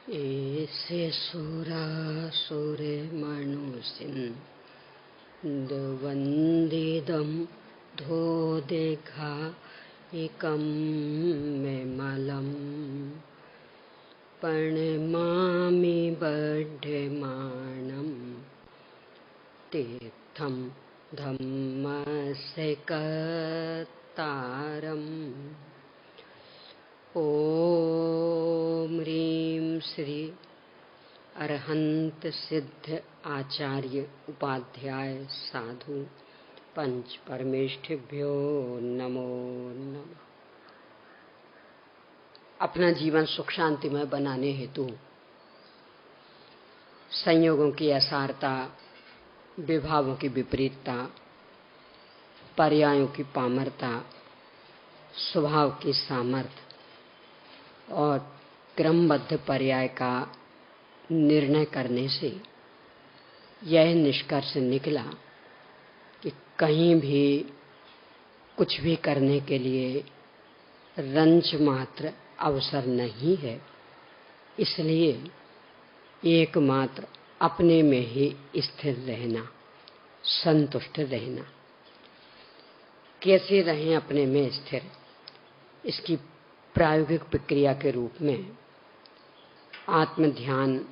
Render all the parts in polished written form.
ऐसे सुरासुरे मनुसिन्दवन्दितं धो देखा एकं मे मलम् प्रणमामि बध्यमानं तीर्थं धम्मस्य कर्तारम्। ओम ह्रीं श्री अरहंत सिद्ध आचार्य उपाध्याय साधु पंच परमेष्ठिभ्यो नमो नमः। अपना जीवन सुख शांतिमय बनाने हेतु संयोगों की असारता, विभावों की विपरीतता, पर्यायों की पामरता, स्वभाव की सामर्थ्य और क्रमबद्ध पर्याय का निर्णय करने से यह निष्कर्ष निकला कि कहीं भी कुछ भी करने के लिए रंच मात्र अवसर नहीं है। इसलिए एकमात्र अपने में ही स्थिर रहना, संतुष्ट रहना। कैसे रहें अपने में स्थिर, इसकी प्रायोगिक प्रक्रिया के रूप में आत्म ध्यान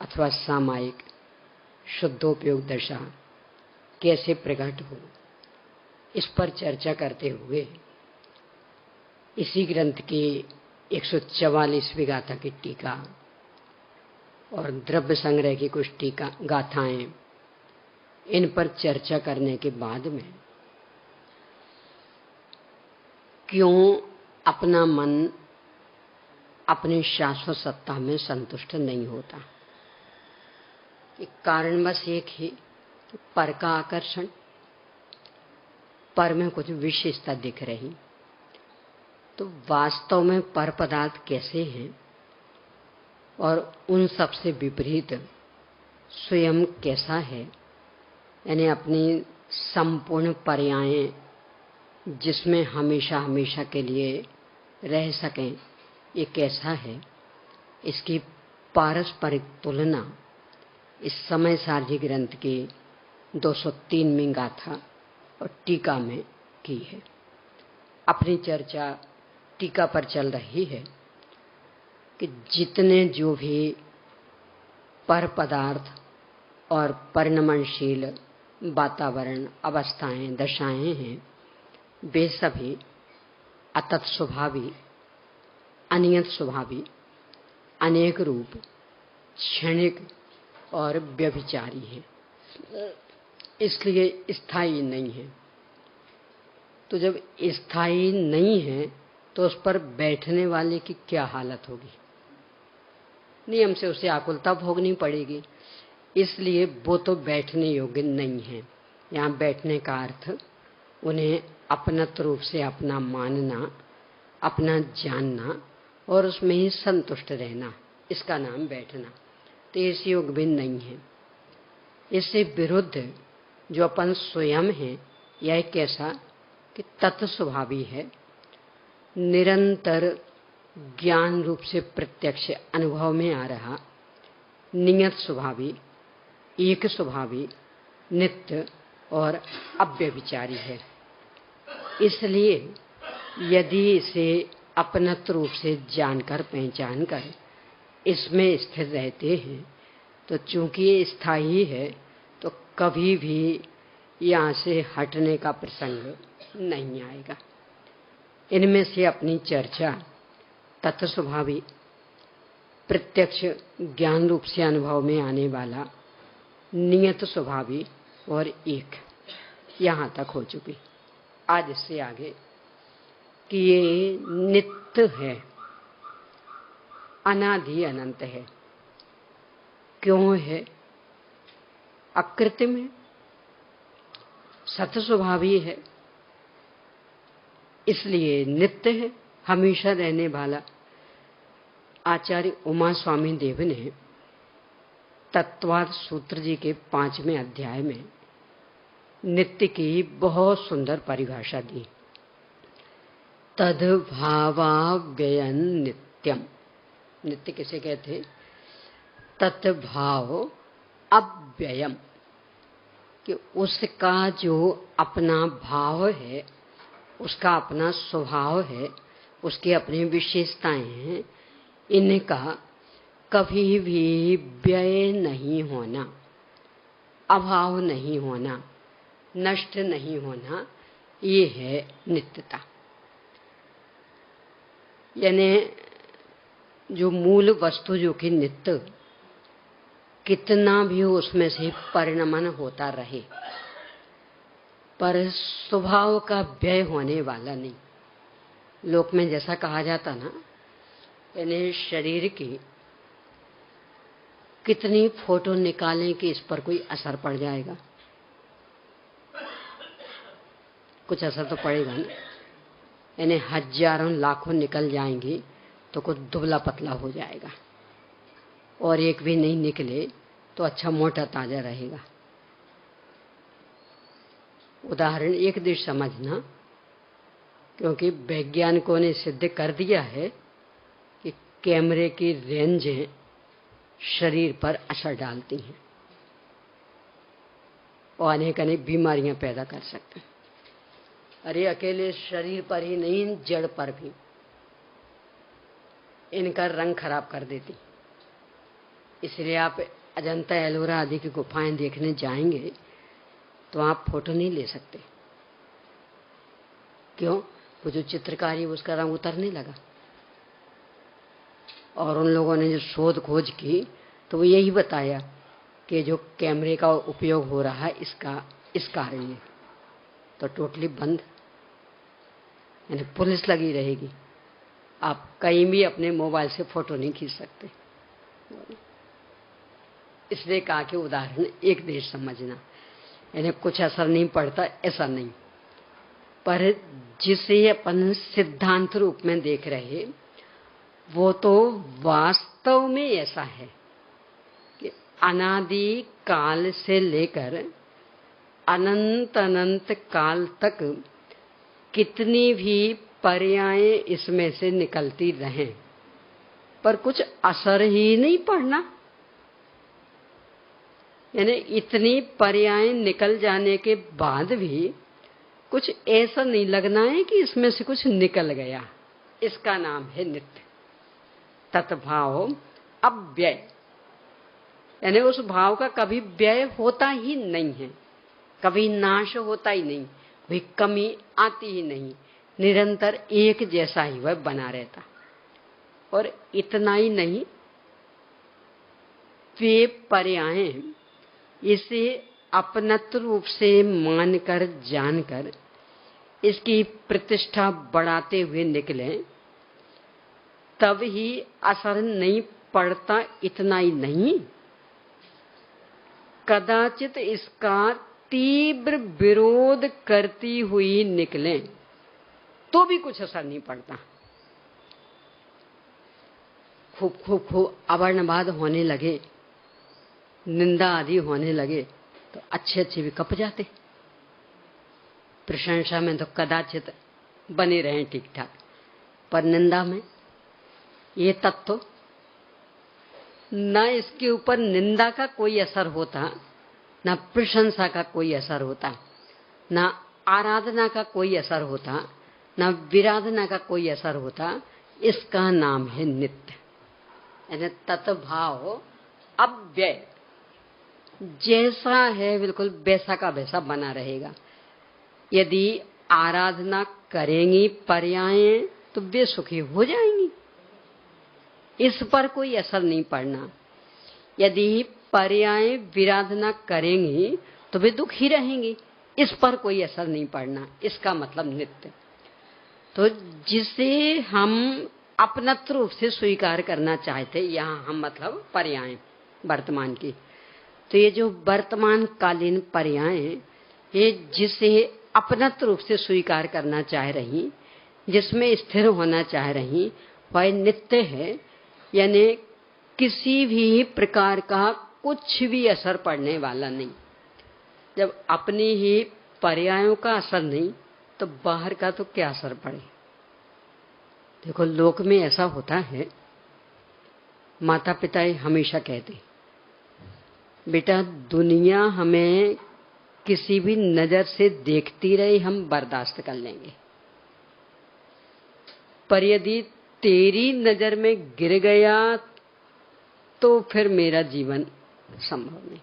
अथवा सामायिक शुद्धोपयोग दशा कैसे प्रकट हो, इस पर चर्चा करते हुए इसी ग्रंथ की 144वीं गाथा की टीका और द्रव्य संग्रह की कुछ टीका गाथाएं, इन पर चर्चा करने के बाद में क्यों अपना मन अपनी शाश्वत सत्ता में संतुष्ट नहीं होता। कारण बस एक ही, पर का आकर्षण, पर में कुछ विशेषता दिख रही। तो वास्तव में पर पदार्थ कैसे हैं और उन सबसे विपरीत स्वयं कैसा है, यानी अपनी संपूर्ण पर्यायें जिसमें हमेशा हमेशा के लिए रह सकें, ये कैसा है, इसकी पारस्परिक तुलना इस समय सारजी ग्रंथ की 203वीं गाथा और टीका में की है। अपनी चर्चा टीका पर चल रही है कि जितने जो भी पर पदार्थ और परिणमनशील वातावरण, अवस्थाएं, दशाएं हैं, वे सभी अतत स्वभावी, अनियत स्वभावी, अनेक रूप, क्षणिक और व्यभिचारी है, इसलिए स्थायी नहीं है। तो जब स्थायी नहीं है तो उस पर बैठने वाले की क्या हालत होगी, नियम से उसे आकुलता भोगनी पड़ेगी। इसलिए वो तो बैठने योग्य नहीं है। यहाँ बैठने का अर्थ उन्हें अपनत रूप से अपना मानना, अपना जानना और उसमें ही संतुष्ट रहना, इसका नाम बैठना। तो इस योग भी नहीं है। इससे विरुद्ध जो अपन स्वयं है, यह कैसा कि तत्व स्वभावी है, निरंतर ज्ञान रूप से प्रत्यक्ष अनुभव में आ रहा, नियत स्वभावी, एक स्वभावी, नित्य और अव्यभिचारी है। इसलिए यदि इसे अपनत रूप से जानकर, पहचान कर इसमें स्थिर रहते हैं, तो चूंकि ये स्थायी है तो कभी भी यहाँ से हटने का प्रसंग नहीं आएगा। इनमें से अपनी चर्चा तत्व स्वभावी, प्रत्यक्ष ज्ञान रूप से अनुभव में आने वाला, नियत स्वभावी और एक, यहाँ तक हो चुकी। आज इससे आगे कि ये नित्य है, अनादि अनंत है। क्यों है? अकृत्रिम है, सत स्वभावी है, इसलिए नित्य है, हमेशा रहने वाला। आचार्य उमा स्वामी देव ने तत्वार्थ सूत्र जी के 5वें अध्याय में नित्य की बहुत सुंदर परिभाषा दी। तद भावाव्ययन नित्यम नित्य किसे कहते? तत्भाव अव्ययम, कि उसका जो अपना भाव है, उसका अपना स्वभाव है, उसकी अपनी विशेषताएं हैं, इनका कभी भी व्यय नहीं होना, अभाव नहीं होना, नष्ट नहीं होना, ये है नित्यता। यानी जो मूल वस्तु जो कि नित्य, कितना भी उसमें से परिणमन होता रहे, पर स्वभाव का व्यय होने वाला नहीं। लोक में जैसा कहा जाता ना, यानी शरीर की कितनी फोटो निकालें कि इस पर कोई असर पड़ जाएगा? कुछ असर तो पड़ेगा ना। यानी हजारों लाखों निकल जाएंगी तो कुछ दुबला पतला हो जाएगा, और एक भी नहीं निकले तो अच्छा मोटा ताजा रहेगा। उदाहरण एक दृष्टि समझना, क्योंकि वैज्ञानिकों ने सिद्ध कर दिया है कि कैमरे की रेंजें शरीर पर असर डालती हैं और अनेक अनेक बीमारियां पैदा कर सकते हैं। अरे अकेले शरीर पर ही नहीं, जड़ पर भी इनका रंग खराब कर देती। इसलिए आप अजंता एलोरा आदि की गुफाएं देखने जाएंगे तो आप फोटो नहीं ले सकते। क्यों? वो जो चित्रकारी है उसका रंग उतरने लगा। और उन लोगों ने जो शोध खोज की तो वो यही बताया कि जो कैमरे का उपयोग हो रहा है इसका इस कारण है। तो टोटली बंद, यानी पुलिस लगी रहेगी, आप कहीं भी अपने मोबाइल से फोटो नहीं खींच सकते। इसलिए कहा कि उदाहरण एक देश समझना, यानी कुछ असर नहीं पड़ता ऐसा नहीं, पर जिसे अपन सिद्धांत रूप में देख रहे वो तो वास्तव में ऐसा है कि अनादि काल से लेकर अनंत अनंत काल तक कितनी भी पर्यायें इसमें से निकलती रहें, पर कुछ असर ही नहीं पड़ना। यानी इतनी पर्यायें निकल जाने के बाद भी कुछ ऐसा नहीं लगना है कि इसमें से कुछ निकल गया। इसका नाम है नित्य। तत्भाव अव्यय, यानी उस भाव का कभी व्यय होता ही नहीं है, कभी नाश होता ही नहीं, कोई कमी आती ही नहीं, निरंतर एक जैसा ही वह बना रहता। और इतना ही नहीं, वे पर्यायें इसे अपनत्व रूप से मानकर जानकर इसकी प्रतिष्ठा बढ़ाते हुए निकले, तब ही असर नहीं पड़ता। इतना ही नहीं, कदाचित इसका तीव्र विरोध करती हुई निकले तो भी कुछ असर नहीं पड़ता। खूब खूब खूब अवर्णवाद होने लगे, निंदा आदि होने लगे तो अच्छे अच्छे भी कप जाते। प्रशंसा में तो कदाचित बने रहे ठीक ठाक, पर निंदा में ये तत्व न इसके ऊपर निंदा का कोई असर होता, न प्रशंसा का कोई असर होता, न आराधना का कोई असर होता, न विराधना का कोई असर होता। इसका नाम है नित्य, यानी तत्भाव अव्यय। जैसा है बिल्कुल वैसा का वैसा बना रहेगा। यदि आराधना करेंगी पर्यायें तो वे सुखी हो जाएंगी, इस पर कोई असर नहीं पड़ना। यदि पर्यायें विराधना करेंगी तो वे दुखी रहेंगी, इस पर कोई असर नहीं पड़ना। इसका मतलब नित्य। तो जिसे हम अपनत्व रूप से स्वीकार करना चाहते, यहाँ हम मतलब पर्यायें वर्तमान की, तो ये जो वर्तमान कालीन पर्यायें, ये जिसे अपनत्व रूप से स्वीकार करना चाह रही, जिसमें स्थिर होना चाह रही, वह नित्य है। यानी किसी भी प्रकार का कुछ भी असर पड़ने वाला नहीं। जब अपनी ही पर्यायों का असर नहीं तो बाहर का तो क्या असर पड़े। देखो लोक में ऐसा होता है माता पिता हमेशा कहते, बेटा दुनिया हमें किसी भी नजर से देखती रही हम बर्दाश्त कर लेंगे, पर यदि तेरी नजर में गिर गया तो फिर मेरा जीवन संभव नहीं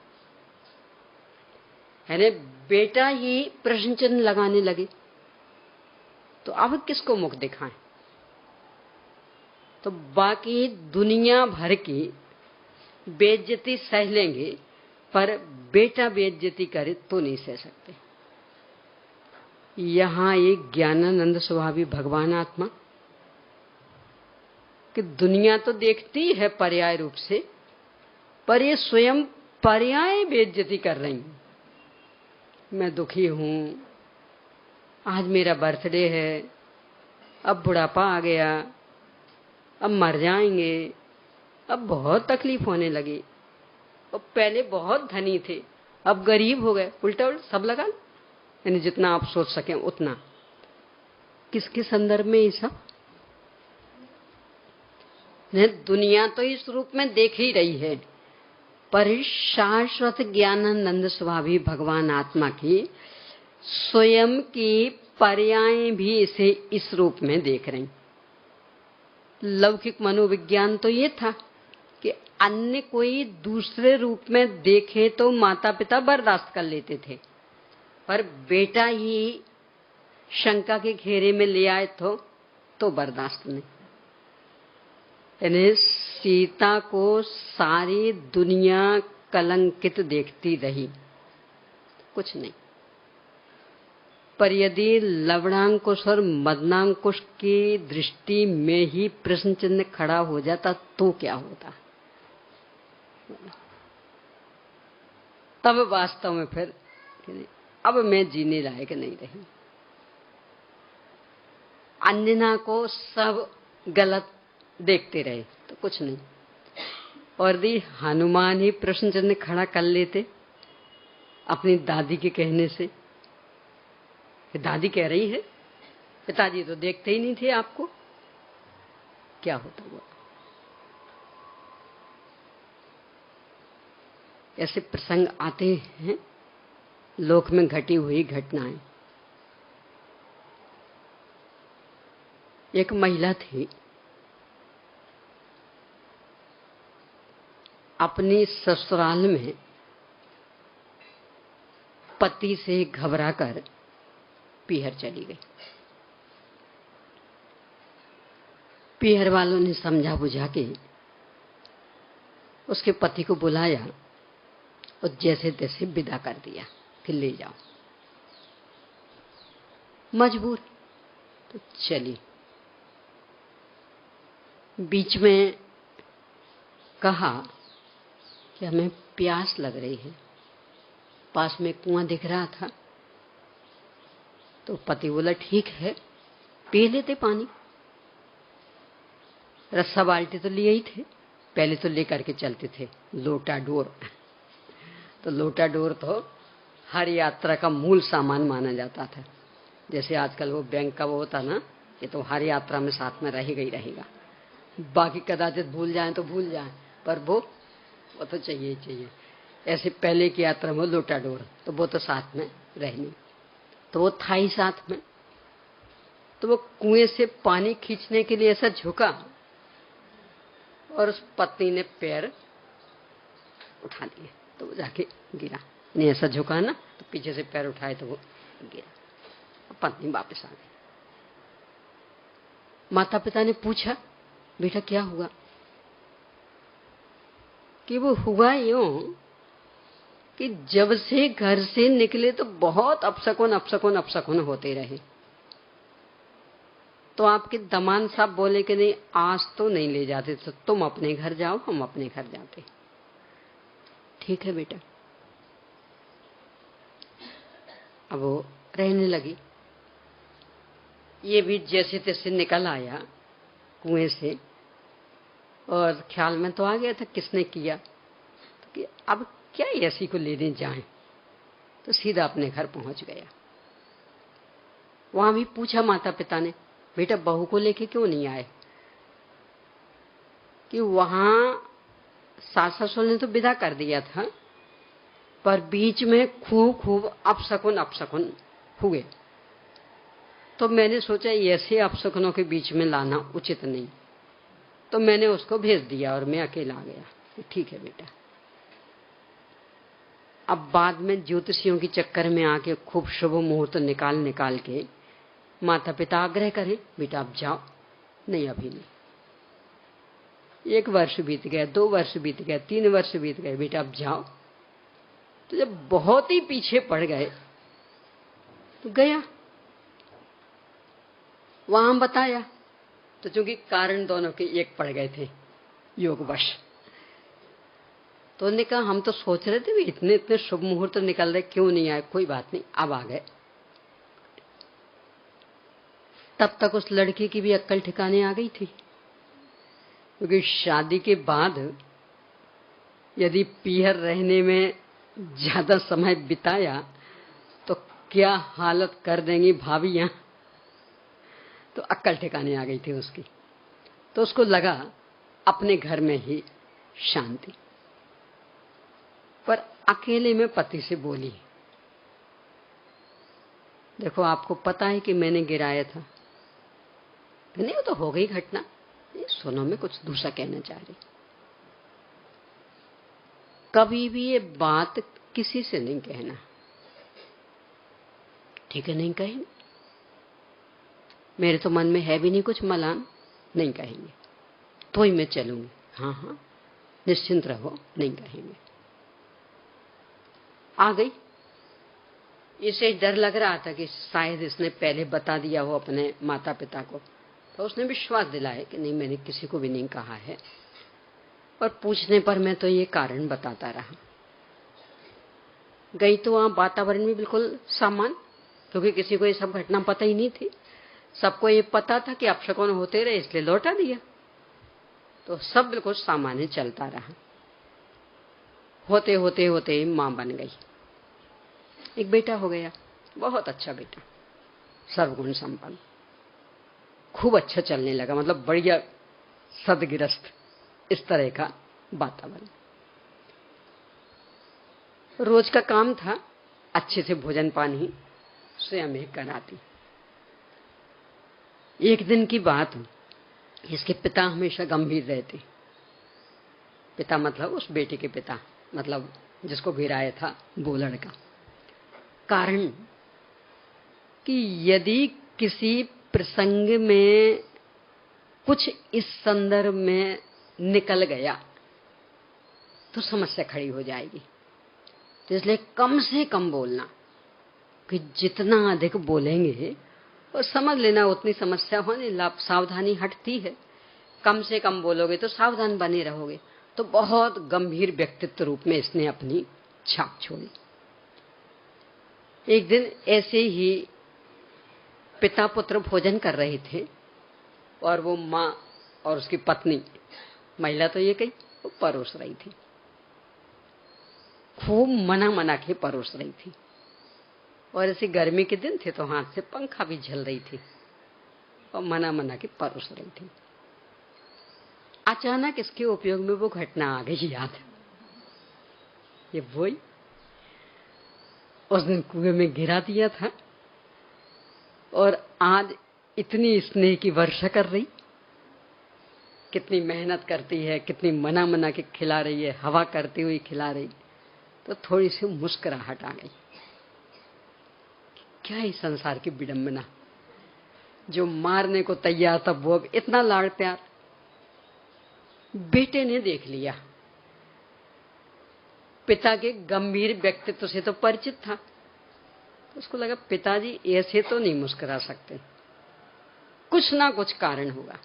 है। बेटा ही प्रश्न चिन्ह लगाने लगे तो अब किसको मुख दिखाएं? तो बाकी दुनिया भर की बेइज्जती सह लेंगे, पर बेटा बेइज्जती करे तो नहीं सह सकते। यहां एक ज्ञानानंद स्वभावी भगवान आत्मा कि दुनिया तो देखती है पर्याय रूप से, पर ये स्वयं पर्याय बेइज्जती कर रही हूं। मैं दुखी हूं, आज मेरा बर्थडे है, अब बुढ़ापा आ गया, अब मर जाएंगे, अब बहुत तकलीफ होने लगी, और पहले बहुत धनी थे अब गरीब हो गए, उल्टा उल्टा सब लगा, यानी जितना आप सोच सकें उतना। किसके संदर्भ में ये सब? दुनिया तो इस रूप में देख ही रही है, पर शाश्वत ज्ञानानंद स्वभावी भगवान आत्मा की स्वयं की पर्याय भी इसे इस रूप में देख रही। लौकिक मनोविज्ञान तो ये था कि अन्य कोई दूसरे रूप में देखे तो माता पिता बर्दाश्त कर लेते थे, पर बेटा ही शंका के घेरे में ले आए तो बर्दाश्त नहीं। यानी सीता को सारी दुनिया कलंकित देखती रही, कुछ नहीं, पर यदि लवणांकुश और मदनांकुश की दृष्टि में ही प्रश्न चिन्ह खड़ा हो जाता तो क्या होता? तब वास्तव में फिर अब मैं जीने लायक नहीं रही। अंजना को सब गलत देखते रहे तो कुछ नहीं, और यदि हनुमान ही प्रश्न चिन्ह खड़ा कर लेते अपनी दादी के कहने से, दादी कह रही है पिताजी तो देखते ही नहीं थे आपको, क्या होता हुआ? ऐसे प्रसंग आते हैं लोक में घटी हुई घटनाएं। एक महिला थी, अपनी ससुराल में पति से घबराकर पीहर चली गई। पीहर वालों ने समझा बुझा के उसके पति को बुलाया और जैसे तैसे विदा कर दिया कि ले जाओ। मजबूर तो चली। बीच में कहा कि हमें प्यास लग रही है, पास में कुआं दिख रहा था, तो पति बोला ठीक है पी लेते पानी। रस्सा बाल्टी तो लिए ही थे, पहले तो लेकर के चलते थे लोटा डोर। तो लोटा डोर तो हर यात्रा का मूल सामान माना जाता था। जैसे आजकल वो बैंक का वो होता ना, ये तो हर यात्रा में साथ में रहेगा ही रहेगा, बाकी कदाचित भूल जाएं तो भूल जाएं, पर वो तो चाहिए ही चाहिए। ऐसे पहले की यात्रा में लोटा डोर तो वो तो साथ में रहनी, तो वो था ही साथ में। तो वो कुएं से पानी खींचने के लिए ऐसा झुका और उस पत्नी ने पैर उठा लिए तो वो जाके गिरा। नहीं ऐसा झुका ना तो पीछे से पैर उठाए तो वो गिरा। पत्नी वापस आ गई। माता पिता ने पूछा बेटा क्या हुआ? कि वो हुआ यूं कि जब से घर से निकले तो बहुत अपशकुन अपशकुन अपशकुन होते रहे। तो आपके दमान साहब बोले कि नहीं आज तो नहीं ले जाते, तो तुम अपने घर जाओ, हम अपने घर जाते। ठीक है बेटा। अब वो रहने लगी। ये भी जैसे तैसे निकल आया कुएं से और ख्याल में तो आ गया था किसने किया, तो कि अब क्या ऐसी को लेने जाएं, तो सीधा अपने घर पहुंच गया। वहां भी पूछा माता पिता ने बेटा बहू को लेके क्यों नहीं आए? कि वहां सास ससुर ने तो विदा कर दिया था, पर बीच में खूब अपशकुन हुए। तो मैंने सोचा ऐसे अपशकुनों के बीच में लाना उचित नहीं, तो मैंने उसको भेज दिया और मैं अकेला आ गया। ठीक है बेटा। अब बाद में ज्योतिषियों के चक्कर में आके खूब शुभ मुहूर्त निकाल के माता पिता आग्रह करें, बेटा अब जाओ। नहीं, अभी नहीं। 1 वर्ष बीत गया, 2 वर्ष बीत गया, 3 वर्ष बीत गए, बेटा अब जाओ। तो जब बहुत ही पीछे पड़ गए तो गया, वहां बताया, तो चूंकि कारण दोनों के एक पड़ गए थे योगवश, तो उन्होंने कहा हम तो सोच रहे थे इतने इतने शुभ मुहूर्त निकल रहे, क्यों नहीं आए? कोई बात नहीं, अब आ गए। तब तक उस लड़की की भी अक्ल ठिकाने आ गई थी, क्योंकि शादी के बाद यदि पीहर रहने में ज्यादा समय बिताया तो क्या हालत कर देंगी भाभियां। तो अक्ल ठिकाने आ गई थी उसकी, तो उसको लगा अपने घर में ही शांति। पर अकेले में पति से बोली, देखो आपको पता है कि मैंने गिराया था। नहीं, वो तो हो गई घटना। सुनो, मैं कुछ दूसरा कहना चाह रही। कभी भी ये बात किसी से नहीं कहना, ठीक है? नहीं कहेंगे। मेरे तो मन में है भी नहीं कुछ मलान, नहीं कहेंगे। तो ही मैं चलूंगी। हाँ हाँ, निश्चिंत रहो, नहीं कहेंगे। आ गई। इसे डर लग रहा था कि शायद इसने पहले बता दिया हो अपने माता पिता को, तो उसने विश्वास दिलाया कि नहीं, मैंने किसी को भी नहीं कहा है। और पूछने पर मैं तो ये कारण बताता रहा। गई तो वहां वातावरण भी बिल्कुल सामान्य, क्योंकि किसी को ये सब घटना पता ही नहीं थी। सबको ये पता था कि अपशकुन होते रहे, इसलिए लौटा दिया। तो सब बिल्कुल सामान्य चलता रहा। होते होते होते मां बन गई, एक बेटा हो गया, बहुत अच्छा बेटा, सर्वगुण संपन्न, खूब अच्छा चलने लगा, मतलब बढ़िया सदगृहस्थ, इस तरह का वातावरण। रोज का काम था अच्छे से भोजन पानी स्वयं ही कराती। एक दिन की बात, इसके पिता हमेशा गंभीर रहते। पिता मतलब उस बेटे के पिता, मतलब जिसको गिराया था वो लड़का। कारण कि यदि किसी प्रसंग में कुछ इस संदर्भ में निकल गया तो समस्या खड़ी हो जाएगी। तो इसलिए कम से कम बोलना, कि जितना अधिक बोलेंगे और समझ लेना उतनी समस्या होने, सावधानी हटती है। कम से कम बोलोगे तो सावधान बने रहोगे। तो बहुत गंभीर व्यक्तित्व रूप में इसने अपनी छाप छोड़ी। एक दिन ऐसे ही पिता पुत्र भोजन कर रहे थे और वो माँ और उसकी पत्नी, महिला तो ये कही, वो परोस रही थी, खूब मना के परोस रही थी। और ऐसे गर्मी के दिन थे तो हाथ से पंखा भी झल रही थी और मना के परोस रही थी। अचानक इसके उपयोग में वो घटना आ गई याद। ये वही उस दिन कुएं में गिरा दिया था और आज इतनी स्नेह की वर्षा कर रही, कितनी मेहनत करती है, कितनी मना के खिला रही है, हवा करती हुई खिला रही। तो थोड़ी सी मुस्कुराहट आ गई। क्या ही संसार की विडंबना, जो मारने को तैयार था वो अब इतना लाड़ प्यार। बेटे ने देख लिया, पिता के गंभीर व्यक्तित्व से तो परिचित था, तो उसको लगा पिताजी ऐसे तो नहीं मुस्कुरा सकते, कुछ ना कुछ कारण होगा।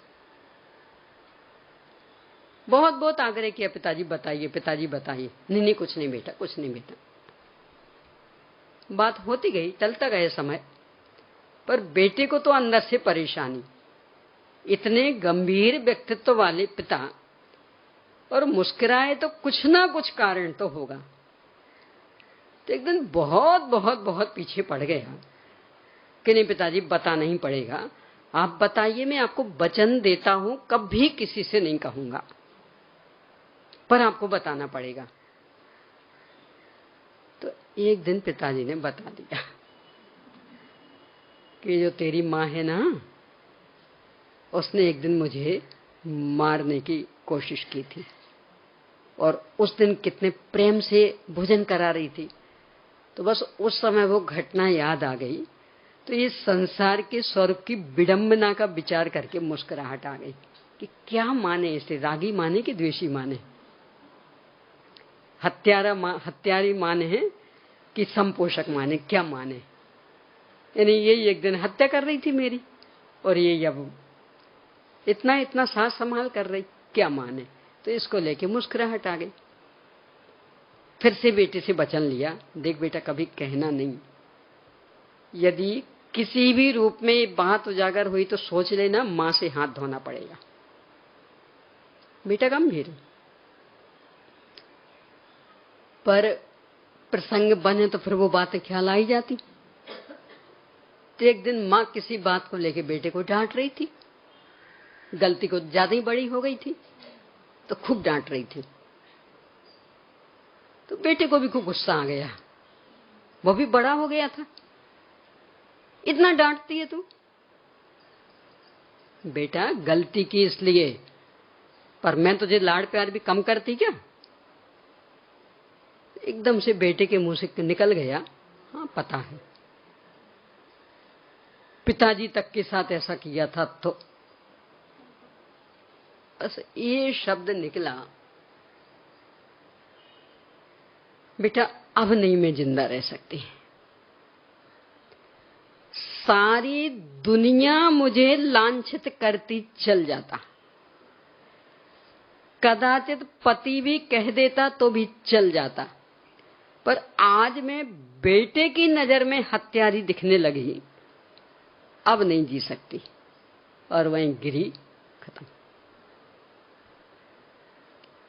बहुत आग्रह किया, पिताजी बताइए, पिताजी बताइए। नहीं कुछ नहीं बेटा, कुछ नहीं बेटा। बात होती गई, टलता गया समय, पर बेटे को तो अंदर से परेशानी। इतने गंभीर व्यक्तित्व वाले पिता और मुस्कुराए तो कुछ ना कुछ कारण तो होगा। तो एक दिन बहुत पीछे पड़ गया कि नहीं पिताजी बताना ही पड़ेगा, आप बताइए, मैं आपको वचन देता हूं कभी किसी से नहीं कहूंगा। पर आपको बताना पड़ेगा। तो एक दिन पिताजी ने बता दिया कि जो तेरी माँ है ना, उसने एक दिन मुझे मारने की कोशिश की थी, और उस दिन कितने प्रेम से भोजन करा रही थी। तो बस उस समय वो घटना याद आ गई, तो ये संसार के स्वरूप की विडंबना का विचार करके मुस्कुराहट आ गई कि क्या माने इसे, रागी माने कि द्वेषी माने, हत्यारी माने हैं कि संपोषक माने, क्या माने। यानी ये एक दिन हत्या कर रही थी मेरी, और ये अब इतना इतना साथ संभाल कर रही, क्या माने। तो इसको लेके मुस्कुराहट आ गई। फिर से बेटे से वचन लिया, देख बेटा कभी कहना नहीं, यदि किसी भी रूप में बात उजागर हुई तो सोच लेना मां से हाथ धोना पड़ेगा। बेटा गंभीर, पर प्रसंग बने तो फिर वो बातें ख्याल आई जाती। तो एक दिन मां किसी बात को लेके बेटे को डांट रही थी, गलती को ज्यादा ही बड़ी हो गई थी, तो खूब डांट रही थी। तो बेटे को भी खूब गुस्सा आ गया, वो भी बड़ा हो गया था, इतना डांटती है तू। बेटा गलती की इसलिए, पर मैं तुझे लाड़ प्यार भी कम करती क्या। एकदम से बेटे के मुंह से निकल गया, हाँ पता है, पिताजी तक के साथ ऐसा किया था। तो बस ये शब्द निकला, बेटा अब नहीं मैं जिंदा रह सकती, सारी दुनिया मुझे लांछित करती चल जाता, कदाचित पति भी कह देता तो भी चल जाता, पर आज मैं बेटे की नजर में हत्यारी दिखने लगी, अब नहीं जी सकती। और वहीं गिरी, खत्म।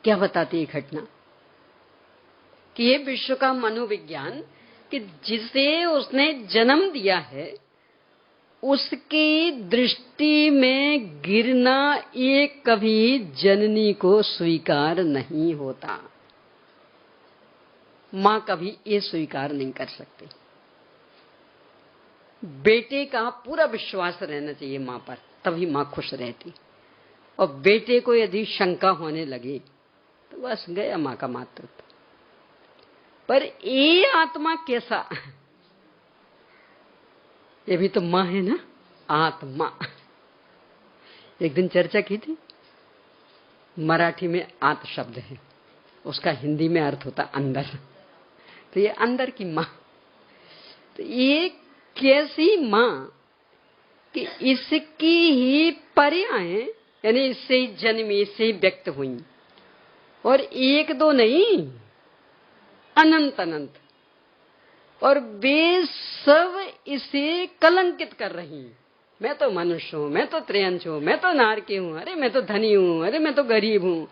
क्या बताती है घटना कि ये विश्व का मनोविज्ञान कि जिसे उसने जन्म दिया है उसकी दृष्टि में गिरना ये कभी जननी को स्वीकार नहीं होता। मां कभी ये स्वीकार नहीं कर सकती। बेटे का पूरा विश्वास रहना चाहिए मां पर, तभी मां खुश रहती। और बेटे को यदि शंका होने लगी तो बस गया मां का मातृत्व। पर ये आत्मा कैसा, ये भी तो मां है ना, आत्मा। एक दिन चर्चा की थी, मराठी में आत शब्द है, उसका हिंदी में अर्थ होता अंदर। तो ये अंदर की मां, तो ये कैसी मां कि इसकी ही पर्याय, यानी इससे ही जन्मी, इससे ही व्यक्त हुई, और एक दो नहीं, अनंत अनंत, और वे सब इसे कलंकित कर रही। मैं तो मनुष्य हूं, मैं तो त्रियंश हूं, मैं तो नारकी हूं, अरे मैं तो धनी हूं, अरे मैं तो गरीब हूं,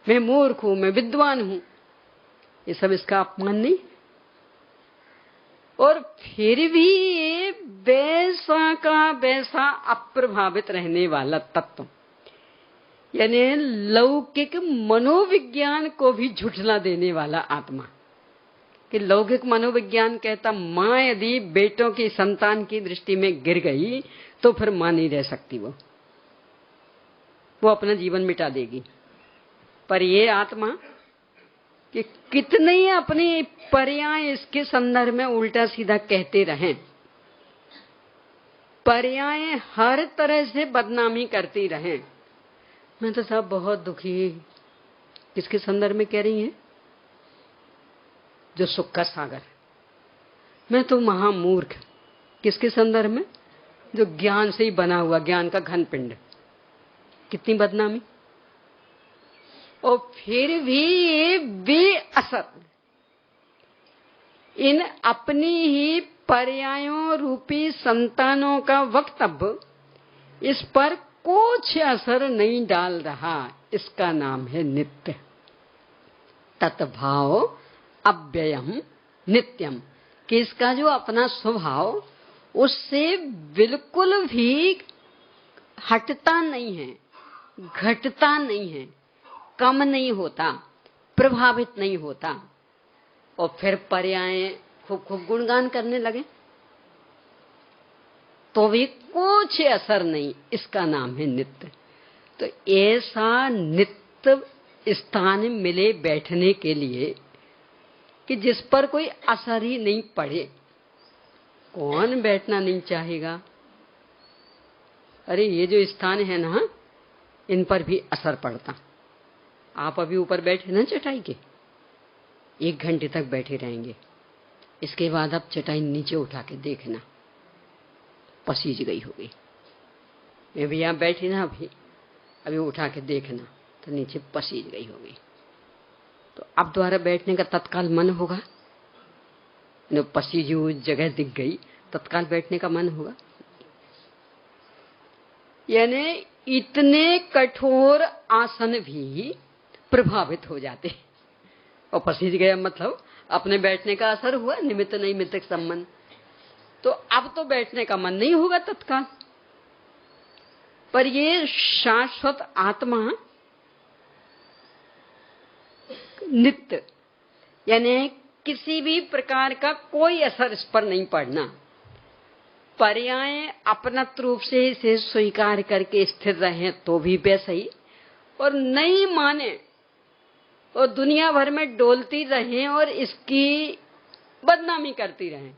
मैं मूर्ख हूं, मैं विद्वान हूं। ये सब इसका अपमान नहीं। और फिर भी ये वैसा का वैसा अप्रभावित रहने वाला तत्व, यानी लौकिक मनोविज्ञान को भी झुठला देने वाला आत्मा। कि लौकिक मनोविज्ञान कहता मां यदि बेटों की संतान की दृष्टि में गिर गई तो फिर मां नहीं रह सकती, वो अपना जीवन मिटा देगी। पर ये आत्मा कि कितने अपने पर्याय इसके संदर्भ में उल्टा सीधा कहते रहें, पर्याय हर तरह से बदनामी करती रहें। मैं तो साहब बहुत दुखी, किसके संदर्भ में कह रही हैं, जो सुख का सागर। मैं तो महामूर्ख, किसके संदर्भ में, जो ज्ञान से ही बना हुआ, ज्ञान का घन पिंड। कितनी बदनामी। और फिर भी ये बेअसर इन अपनी ही पर्यायों रूपी संतानों का वक्तव्य इस पर कुछ असर नहीं डाल रहा। इसका नाम है नित्य, तत्भाव अव्ययम नित्यम। कि इसका जो अपना स्वभाव उससे बिल्कुल भी हटता नहीं है, घटता नहीं है, कम नहीं होता, प्रभावित नहीं होता और फिर पर्याय खूब खूब गुणगान करने लगे तो भी कुछ असर नहीं, इसका नाम है नित्य। तो ऐसा नित्य स्थान मिले बैठने के लिए कि जिस पर कोई असर ही नहीं पड़े, कौन बैठना नहीं चाहेगा? अरे ये जो स्थान है ना, इन पर भी असर पड़ता। आप अभी ऊपर बैठे ना चटाई के, 1 घंटे तक बैठे रहेंगे, इसके बाद आप चटाई नीचे उठा के देखना, पसीज गई होगी। मैं भी यहाँ बैठी ना, अभी उठा के देखना तो नीचे पसीज गई होगी। तो अब दोबारा बैठने का तत्काल मन होगा? पसीजी हुई जगह दिख गई, तत्काल बैठने का मन होगा? यानी इतने कठोर आसन भी प्रभावित हो जाते। और पसीज गया मतलब अपने बैठने का असर हुआ, निमित्त नैमित्तिक संबंध। तो अब तो बैठने का मन नहीं होगा तत्काल। पर ये शाश्वत आत्मा नित्य, यानी किसी भी प्रकार का कोई असर इस पर नहीं पड़ना, पर्याय अपनत रूप से इसे स्वीकार करके स्थिर रहें तो भी वैसा ही, और नहीं माने और दुनिया भर में डोलती रहें और इसकी बदनामी करती रहें,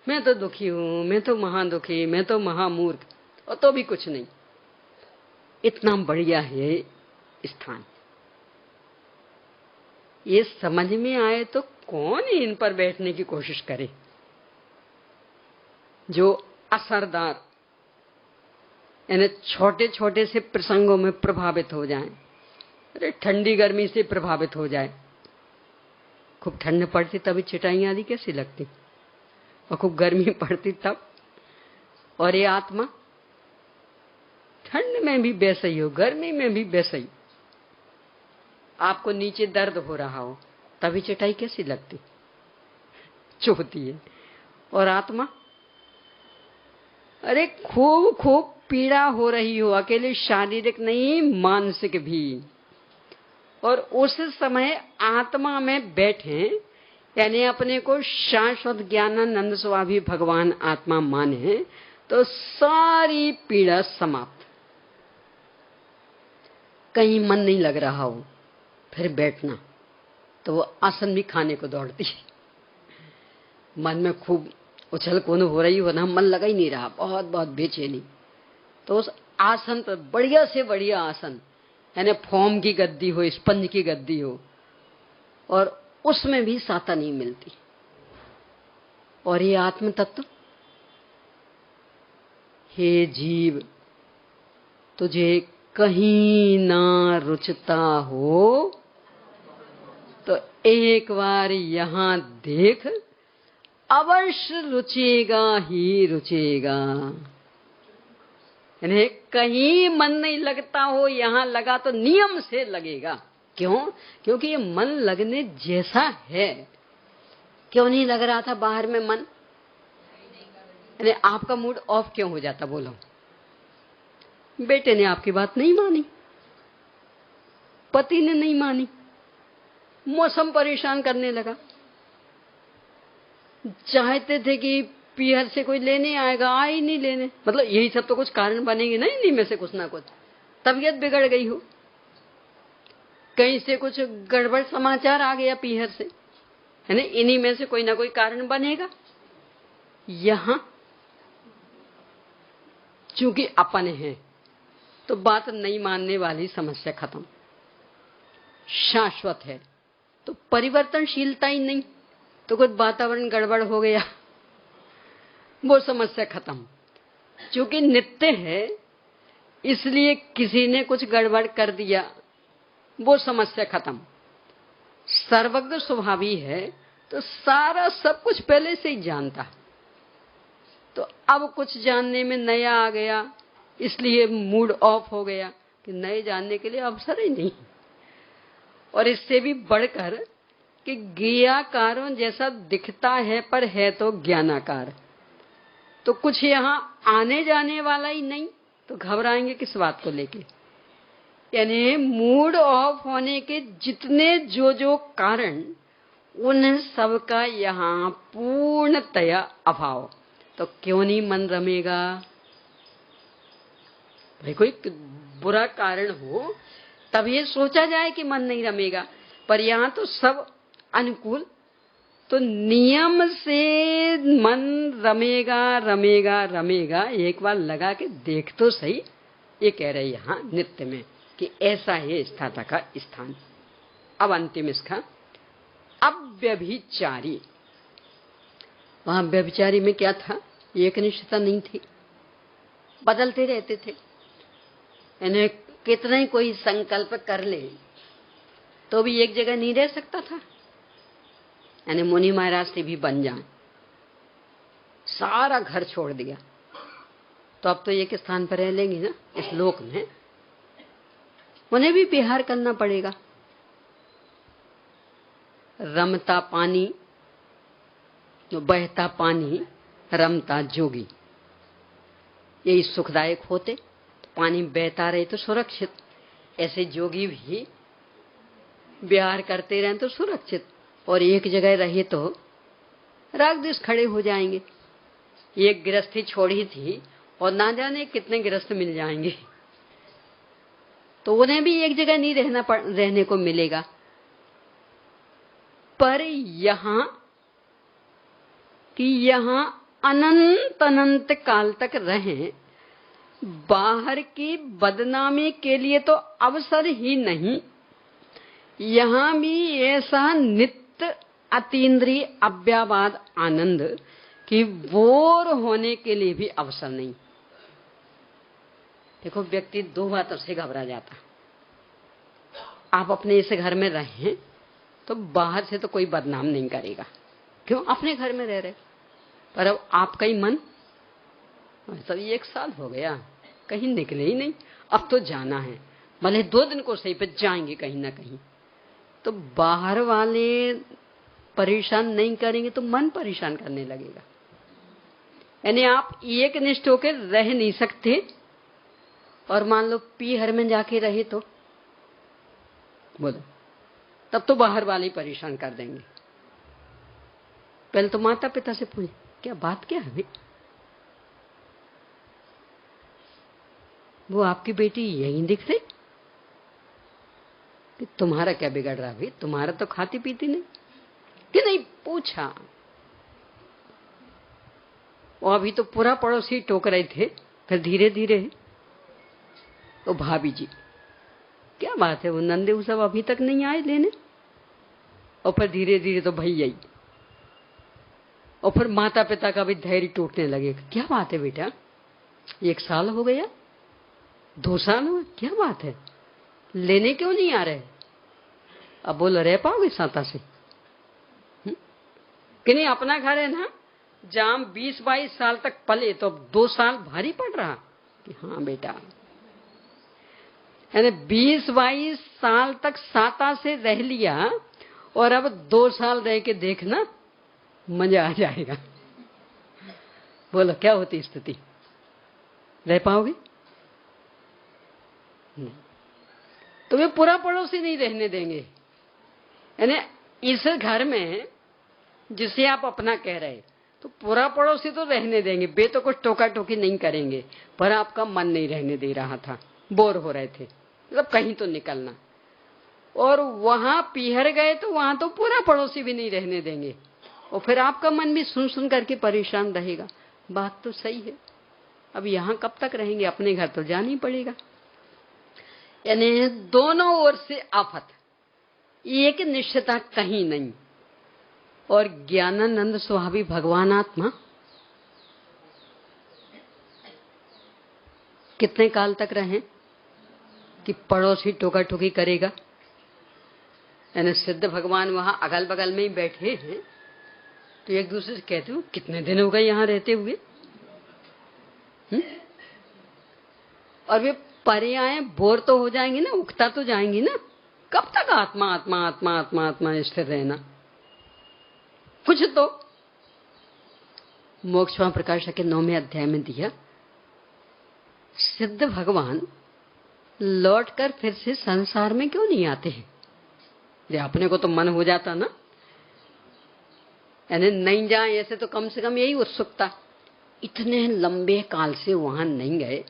मैं तो दुखी हूं, मैं तो महादुखी, मैं तो महामूर्ख, और तो भी कुछ नहीं। इतना बढ़िया है स्थान। ये समझ में आए तो कौन इन पर बैठने की कोशिश करे? जो असरदार, यानी छोटे छोटे से प्रसंगों में प्रभावित हो जाए। अरे ठंडी गर्मी से प्रभावित हो जाए, खूब ठंड पड़ती तभी चटाइयां आदि कैसी लगती, और खूब गर्मी पड़ती तब। और ये आत्मा ठंड में भी वैसा ही हो, गर्मी में भी वैसा ही। आपको नीचे दर्द हो रहा हो तभी चटाई कैसी लगती, चुभती है। और आत्मा, अरे खूब खूब पीड़ा हो रही हो, अकेले शारीरिक नहीं मानसिक भी, और उस समय आत्मा में बैठे, यानी अपने को शाश्वत ज्ञानानंद स्वामी भगवान आत्मा माने, तो सारी पीड़ा समाप्त। कहीं मन नहीं लग रहा हो फिर बैठना, तो वो आसन भी खाने को दौड़ती है। मन में खूब उछल कूद हो रही हो ना, मन लगा ही नहीं रहा, बहुत बहुत बेचैनी, तो उस आसन पर, बढ़िया से बढ़िया आसन, यानी फोम की गद्दी हो, स्पंज की गद्दी हो, और उसमें भी साता नहीं मिलती। और ये आत्म तत्व, हे जीव, तुझे कहीं ना रुचता हो तो एक बार यहां देख, अवश्य रुचेगा ही रुचेगा। यानी कहीं मन नहीं लगता हो, यहां लगा तो नियम से लगेगा। क्यों? क्योंकि ये मन लगने जैसा है। क्यों नहीं लग रहा था बाहर में मन? यानी आपका मूड ऑफ क्यों हो जाता? बोलो। बेटे ने आपकी बात नहीं मानी, पति ने नहीं मानी, मौसम परेशान करने लगा, चाहते थे कि पीहर से कोई लेने आएगा, आ ही नहीं लेने, मतलब यही सब तो कुछ कारण बनेंगे ना, इन्हीं में से कुछ ना कुछ। तबीयत बिगड़ गई हो, कहीं से कुछ गड़बड़ समाचार आ गया पीहर से, है ना, इन्हीं में से कोई ना कोई कारण बनेगा। यहां चूंकि अपन है तो बात नहीं मानने वाली समस्या खत्म। शाश्वत है तो परिवर्तनशीलता ही नहीं, तो कुछ वातावरण गड़बड़ हो गया, वो समस्या खत्म। चूंकि नित्य है इसलिए किसी ने कुछ गड़बड़ कर दिया, वो समस्या खत्म। सर्वज्ञ स्वभावी है तो सारा सब कुछ पहले से ही जानता, तो अब कुछ जानने में नया आ गया इसलिए मूड ऑफ हो गया कि नए जानने के लिए अवसर ही नहीं। और इससे भी बढ़कर कि ज्ञाकारों जैसा दिखता है पर है तो ज्ञानाकार, तो कुछ यहां आने जाने वाला ही नहीं, तो घबराएंगे किस बात को लेके? यानी मूड ऑफ होने के जितने जो जो कारण, उन सब का यहाँ पूर्णतया अभाव। तो क्यों नहीं मन रमेगा? भाई कोई बुरा कारण हो तब ये सोचा जाए कि मन नहीं रमेगा, पर यहाँ तो सब अनुकूल, तो नियम से मन रमेगा रमेगा रमेगा। एक बार लगा के देख तो सही। ये कह रहे यहाँ नित्य में कि ऐसा है स्थाता का स्थान। अब अंतिम इसका अव्यभिचारी। वहां व्यभिचारी में क्या था? एक निष्ठता नहीं थी, बदलते रहते थे। यानी कितना ही कोई संकल्प कर ले तो भी एक जगह नहीं रह सकता था। यानी मुनि महाराज से भी बन जाए, सारा घर छोड़ दिया तो अब तो एक स्थान पर रह लेंगे ना इस लोक में, उन्हें भी विहार करना पड़ेगा। रमता पानी, जो बहता पानी रमता जोगी, यही सुखदायक होते। तो पानी बहता रहे तो सुरक्षित, ऐसे जोगी भी विहार करते रहे तो सुरक्षित, और एक जगह रहे तो राग द्वेष खड़े हो जाएंगे। एक गृहस्थी छोड़ी थी और ना जाने कितने गृहस्थ मिल जाएंगे, तो उन्हें भी एक जगह नहीं रहने को मिलेगा। पर यहां कि यहां अनंत अनंत काल तक रहें, बाहर की बदनामी के लिए तो अवसर ही नहीं, यहां भी ऐसा नित्य अतीन्द्रिय अव्याबाद आनंद कि बोर होने के लिए भी अवसर नहीं। देखो, व्यक्ति दो बातों से घबरा जाता। आप अपने इस घर में रहें तो बाहर से तो कोई बदनाम नहीं करेगा, क्यों? अपने घर में रह रहे। पर अब आपका ही मन, सब 1 साल हो गया कहीं निकले ही नहीं, अब तो जाना है, भले 2 दिन को सही पे जाएंगे कहीं ना कहीं। तो बाहर वाले परेशान नहीं करेंगे तो मन परेशान करने लगेगा। यानी आप एक निष्ठ होकर रह नहीं सकते, और मान लो पीहर में जाके रहे तो बोलो, तब तो बाहर वाले ही परेशान कर देंगे। पहले तो माता पिता से पूछे, क्या बात क्या है भाई? वो आपकी बेटी यहीं दिख रही कि तुम्हारा क्या बिगड़ रहा भाई? तुम्हारा तो खाती पीती नहीं कि नहीं? पूछा। वो अभी तो पूरा पड़ोसी टोक रहे थे, फिर धीरे धीरे तो भाभी जी, क्या बात है, वो नंदे वो सब अभी तक नहीं आए लेने, और फिर धीरे धीरे तो भैया ही, और फिर माता पिता का भी धैर्य टूटने लगे। क्या बात है बेटा, 1 साल हो गया, 2 साल हुए, क्या बात है, लेने क्यों नहीं आ रहे? अब बोलो, रह पाओगे साता से कि नहीं? अपना घर है ना, जहां 20-22 साल तक पले, तो अब 2 साल भारी पड़ रहा कि हाँ बेटा। यानी 20-22 साल तक साता से रह लिया, और अब 2 साल रह के देखना, मजा आ जाएगा। बोलो, क्या होती स्थिति? रह पाओगे? तो वे पूरा पड़ोसी नहीं रहने देंगे। यानी इस घर में जिसे आप अपना कह रहे, तो पूरा पड़ोसी तो रहने देंगे, बे तो कुछ टोका टोकी नहीं करेंगे, पर आपका मन नहीं रहने दे रहा था, बोर हो रहे थे, मतलब कहीं तो निकलना। और वहां पीहर गए तो वहां तो पूरा पड़ोसी भी नहीं रहने देंगे, और फिर आपका मन भी सुन सुन करके परेशान रहेगा। बात तो सही है, अब यहां कब तक रहेंगे? अपने घर तो जाना ही पड़ेगा। यानी दोनों ओर से आफत, एक निश्चितता कहीं नहीं। और ज्ञानानंद स्वामी भगवान आत्मा कितने काल तक रहे कि पड़ोसी टोका टोकी करेगा? यानी सिद्ध भगवान वहां अगल बगल में ही बैठे हैं, तो एक दूसरे से कहते हो, कितने दिन हो गए यहां रहते हुए? और वे पर्याय बोर तो हो जाएंगे ना, उगता तो जाएंगी ना। कब तक आत्मा आत्मा आत्मा आत्मा आत्मा स्थिर रहना? कुछ तो मोक्षमा प्रकाश के 9वें अध्याय में दिया। सिद्ध भगवान लौट कर फिर से संसार में क्यों नहीं आते हैं? अपने को तो मन हो जाता ना, यानी नहीं जाए ऐसे, तो कम से कम यही उत्सुकता। इतने लंबे काल से वहां नहीं गए,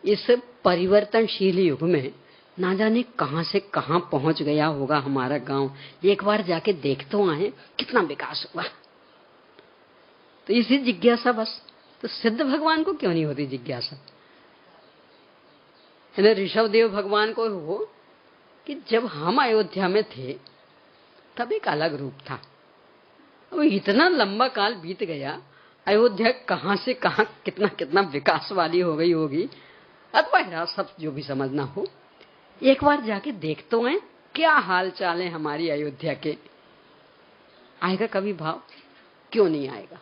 इस परिवर्तनशील युग में ना जाने कहां से कहां पहुंच गया होगा हमारा गांव, एक बार जाके देख तो आए कितना विकास हुआ। तो इसी जिज्ञासा बस। तो सिद्ध भगवान को क्यों नहीं होती जिज्ञासा? ऋषभ देव भगवान को हो कि जब हम अयोध्या में थे तब एक अलग रूप था, अब इतना लंबा काल बीत गया, अयोध्या कहां से कहां कितना कितना विकास वाली हो गई होगी, अथवा सब जो भी समझना हो, एक बार जाके देख तो आए क्या हाल चाल है हमारी अयोध्या के। आएगा कभी भाव? क्यों नहीं आएगा?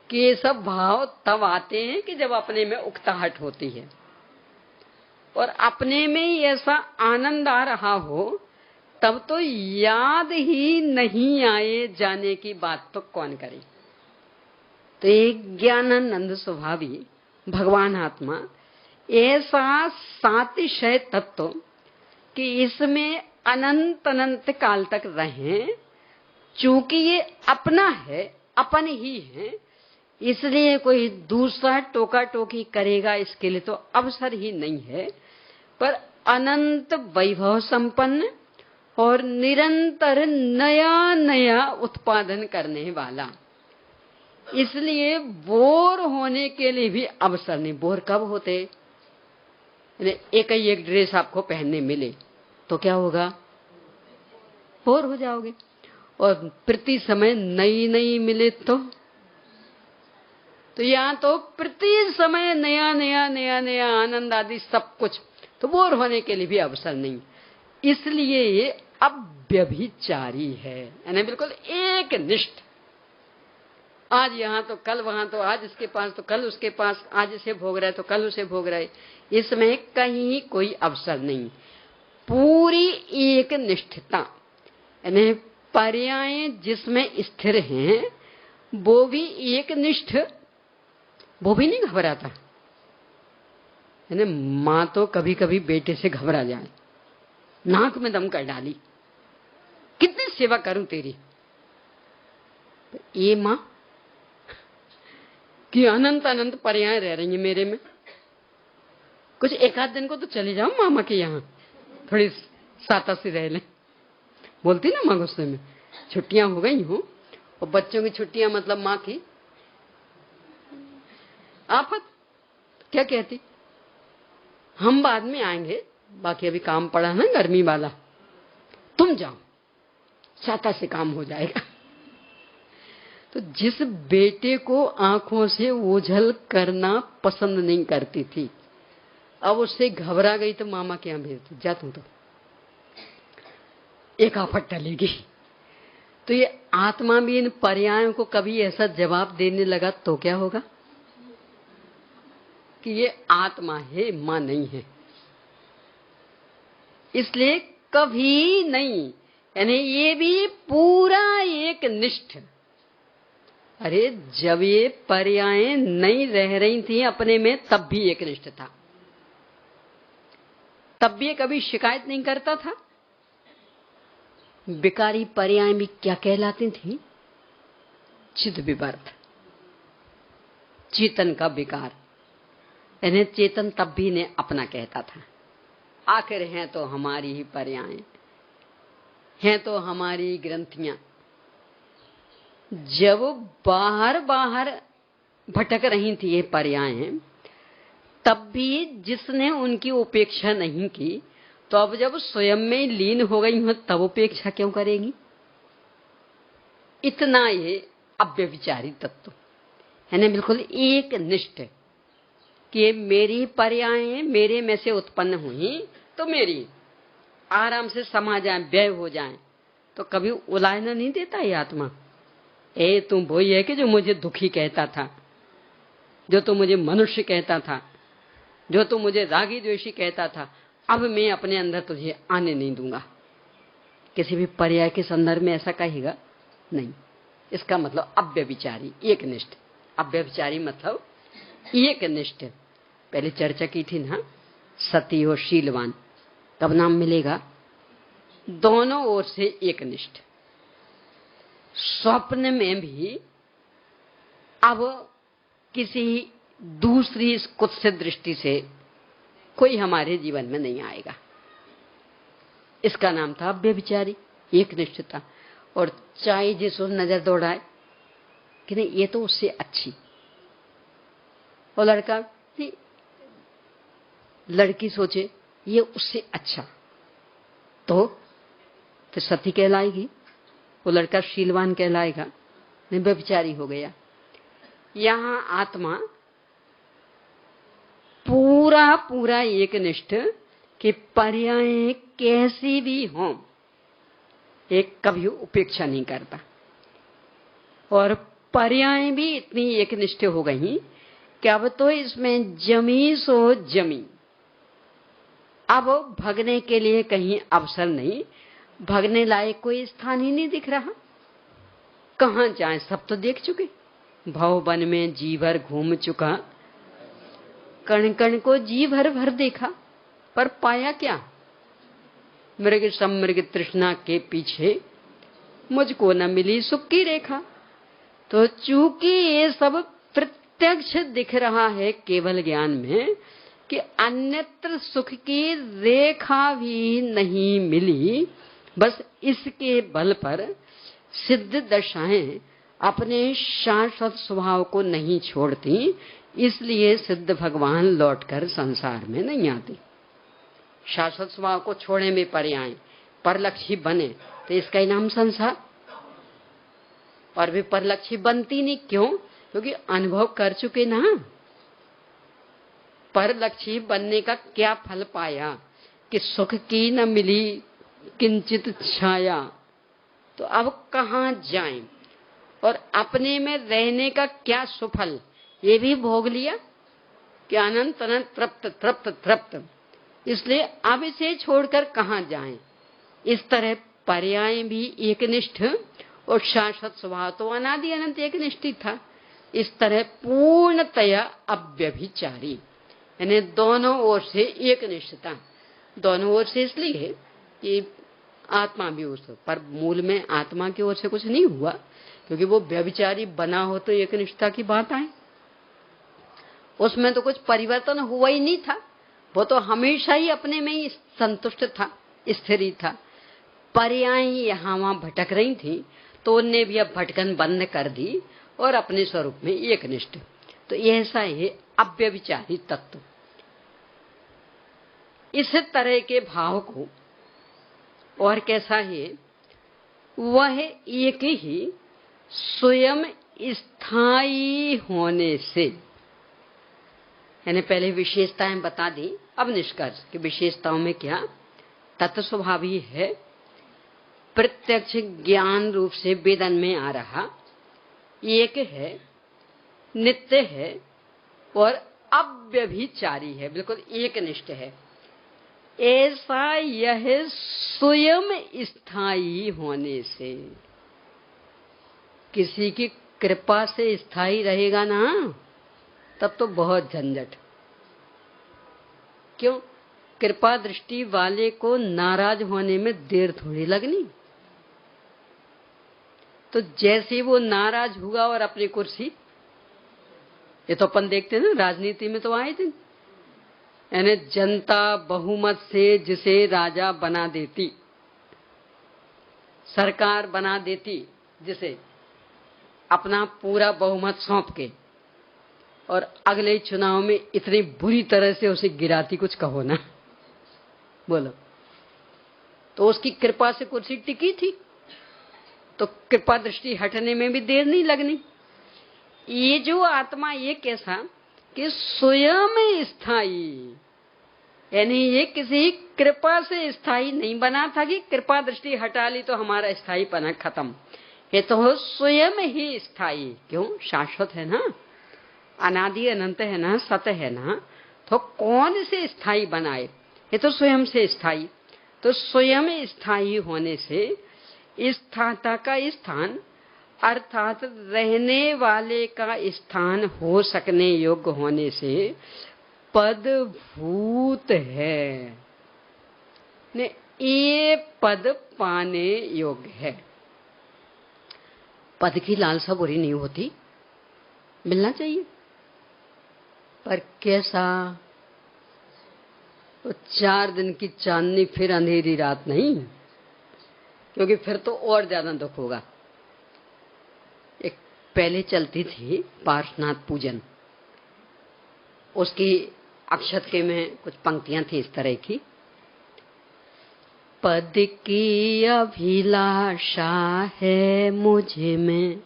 कि ये सब भाव तब आते हैं कि जब अपने में उकताहट होती है, और अपने में ही ऐसा आनंद आ रहा हो, तब तो याद ही नहीं आए जाने की बात तो कौन करे। तो एक ज्ञानानंद स्वभावी भगवान आत्मा ऐसा सातिशय तत्व कि इसमें अनंत अनंत काल तक रहें, चूंकि ये अपना है, अपन ही है, इसलिए कोई दूसरा टोका टोकी करेगा इसके लिए तो अवसर ही नहीं है। पर अनंत वैभव संपन्न और निरंतर नया नया उत्पादन करने वाला, इसलिए बोर होने के लिए भी अवसर नहीं। बोर कब होते? एक ही एक ड्रेस आपको पहनने मिले तो क्या होगा? बोर हो जाओगे। और प्रति समय नई नई मिले तो यहाँ तो प्रति समय नया नया नया नया आनंद आदि सब कुछ, तो बोर होने के लिए भी अवसर नहीं। इसलिए ये अव्यभिचारी है, यानी बिल्कुल एक निष्ठ। आज यहाँ तो कल वहां, तो आज इसके पास तो कल उसके पास, आज इसे भोग रहा है तो कल उसे भोग रहा है, इसमें कहीं कोई अवसर नहीं। पूरी एक निष्ठता, यानी पर्याय जिसमें स्थिर हैं वो भी एक निष्ठ, वो भी नहीं घबराता। यानी माँ तो कभी कभी बेटे से घबरा जाए, नाक में दम कर डाली, कितनी सेवा करूं तेरी। ये माँ कि अनंत अनंत पर्याय रह रही है मेरे में, कुछ एक आध दिन को तो चले जाओ मामा के यहाँ, थोड़ी साता सी रह लें। बोलती ना माँ गुस्से में, छुट्टियां हो गई हूं, और बच्चों की छुट्टियां मतलब माँ की आफत। क्या कहती? हम बाद में आएंगे, बाकी अभी काम पड़ा ना गर्मी वाला, तुम जाओ, साता से काम हो जाएगा। तो जिस बेटे को आंखों से ओझल करना पसंद नहीं करती थी, अब उससे घबरा गई तो मामा के यहां भेजती, जा तू तो एक आफत टलेगी। तो ये आत्मा भी इन पर्यायों को कभी ऐसा जवाब देने लगा तो क्या होगा कि ये आत्मा है, मां नहीं है। इसलिए कभी नहीं, यानी ये भी पूरा एक निष्ठ। अरे जब ये पर्याय नहीं रह रही थी अपने में, तब भी एक निष्ठ था, तब भी कभी शिकायत नहीं करता था। विकारी पर्याय भी क्या कहलाती थी? चिद विवर्त, चेतन का विकार। यानी चेतन तब भी ने अपना कहता था, आखिर हैं तो हमारी ही पर्याय, हैं तो हमारी ग्रंथियां। जब बाहर बाहर भटक रही थी ये पर्याय, तब भी जिसने उनकी उपेक्षा नहीं की, तो अब जब स्वयं में लीन हो गई हो तब उपेक्षा क्यों करेगी? इतना ये अव्यभिचारी तत्व है ना, बिल्कुल एक निष्ठ कि मेरी पर्याय मेरे में से उत्पन्न हुई तो मेरी आराम से समा जाए, व्यय हो जाए, तो कभी उलायना नहीं देता ये आत्मा। ए तुम वही है कि जो मुझे दुखी कहता था, जो तो मुझे मनुष्य कहता था, जो तो मुझे रागी द्वेषी कहता था, अब मैं अपने अंदर तुझे आने नहीं दूंगा। किसी भी पर्याय के संदर्भ में ऐसा कहेगा नहीं। इसका मतलब अव्यभिचारी, एक निष्ठ। अव्यभिचारी मतलब एक निष्ठ, पहले चर्चा की थी ना, सती और शीलवान, कब नाम मिलेगा? दोनों ओर से एकनिष्ठ। स्वप्न में भी अब किसी दूसरी कुत्सित दृष्टि से कोई हमारे जीवन में नहीं आएगा। इसका नाम था व्यभिचारी, एकनिष्ठता। और चाहे जिस ओर नजर दौड़ाए कि नहीं ये तो उससे अच्छी, और लड़का नहीं, लड़की सोचे ये उससे अच्छा, तो फिर सती कहलाएगी, वो लड़का शीलवान कहलाएगा, नहीं व्यभिचारी हो गया। यहां आत्मा पूरा पूरा एकनिष्ठ कि पर्याय कैसी भी हों, एक कभी उपेक्षा नहीं करता। और पर्याय भी इतनी एकनिष्ठ हो गई कि अब तो इसमें जमी सो जमी, अब भगने के लिए कहीं अवसर नहीं, भगने लायक कोई स्थान ही नहीं दिख रहा। कहां जाए, सब तो देख चुके। भववन में जी भर घूम चुका, कण कण को जी भर भर देखा, पर पाया क्या? मृग समृग तृष्णा के पीछे मुझको न मिली सुख की रेखा। तो चूंकि ये सब प्रत्यक्ष दिख रहा है केवल ज्ञान में कि अन्यत्र सुख की रेखा भी नहीं मिली, बस इसके बल पर सिद्ध दशाएं अपने शाश्वत स्वभाव को नहीं छोड़ती, इसलिए सिद्ध भगवान लौटकर संसार में नहीं आते। शाश्वत स्वभाव को छोड़े में पर्याय परलक्षी बने तो इसका ही नाम संसार। और भी परलक्षी बनती नहीं, क्यों? क्योंकि अनुभव कर चुके ना। परलक्षी बनने का क्या फल पाया कि सुख की न मिली किंचित छाया, तो अब कहां जाएं? और अपने में रहने का क्या सुफल, ये भी भोग लिया कि अनंत अनंत तृप्त तृप्त तृप्त, इसलिए अब इसे छोड़कर कहां जाएं? इस तरह पर्याय भी एकनिष्ठ और शाश्वत स्वभाव तो अनादि अनंत एकनिष्ठ था। इस तरह पूर्णतया अव्यभिचारी, यानी दोनों ओर से एकनिष्ठता। दोनों ओर से इसलिए कि आत्मा भी उस पर, मूल में आत्मा की ओर से कुछ नहीं हुआ, क्योंकि वो व्यभिचारी बना हो तो एकनिष्ठता की बात आए, उसमें तो कुछ परिवर्तन हुआ ही नहीं था। वो तो हमेशा ही अपने में ही संतुष्ट था, स्थिर ही था। पर्याय यहाँ वहां भटक रही थी, तो उनने भी अब भटकन बंद कर दी और अपने स्वरूप में एकनिष्ठ। तो ऐसा है अव्यभिचारी तत्व। इस तरह के भाव को और कैसा है, वह एक ही स्वयं स्थायी होने से, यानी पहले विशेषताएं बता दी, अब निष्कर्ष कि विशेषताओं में क्या तत्व स्वभावी है, प्रत्यक्ष ज्ञान रूप से वेदन में आ रहा, एक है, नित्य है और अव्यभिचारी है, बिल्कुल एकनिष्ठ है। ऐसा यह स्वयं स्थायी होने से, किसी की कृपा से स्थायी रहेगा ना, तब तो बहुत झंझट। क्यों? कृपा दृष्टि वाले को नाराज होने में देर थोड़ी लगनी। तो जैसे वो नाराज हुआ और अपनी कुर्सी, ये तो अपन देखते हैं ना, राजनीति में तो आए थे, यानी जनता बहुमत से जिसे राजा बना देती, सरकार बना देती, जिसे अपना पूरा बहुमत सौंप के, और अगले चुनाव में इतनी बुरी तरह से उसे गिराती, कुछ कहो ना, बोलो। तो उसकी कृपा से कुर्सी टिकी थी, तो कृपा दृष्टि हटने में भी देर नहीं लगनी। ये जो आत्मा, ये कैसा कि स्वयं स्थायी, यानी ये किसी कृपा से स्थायी नहीं बना था कि कृपा दृष्टि हटा ली तो हमारा स्थायीपना खत्म। ये तो स्वयं ही स्थायी। क्यों? शाश्वत है ना, अनादि अनंत है ना, सत्य है ना, तो कौन से स्थायी बनाए? ये तो स्वयं से स्थायी। तो स्वयं स्थायी होने से स्थाता का स्थान, अर्थात रहने वाले का स्थान हो सकने योग्य होने से पद भूत है, ने ये पद पाने योग्य है। पद की लालसा बुरी नहीं होती, मिलना चाहिए, पर कैसा? तो 4 दिन की चांदनी फिर अंधेरी रात नहीं, क्योंकि फिर तो और ज्यादा दुख होगा। एक पहले चलती थी पार्श्वनाथ पूजन, उसकी अक्षतके में कुछ पंक्तियां थी इस तरह की। पद की अभिलाषा है मुझे में,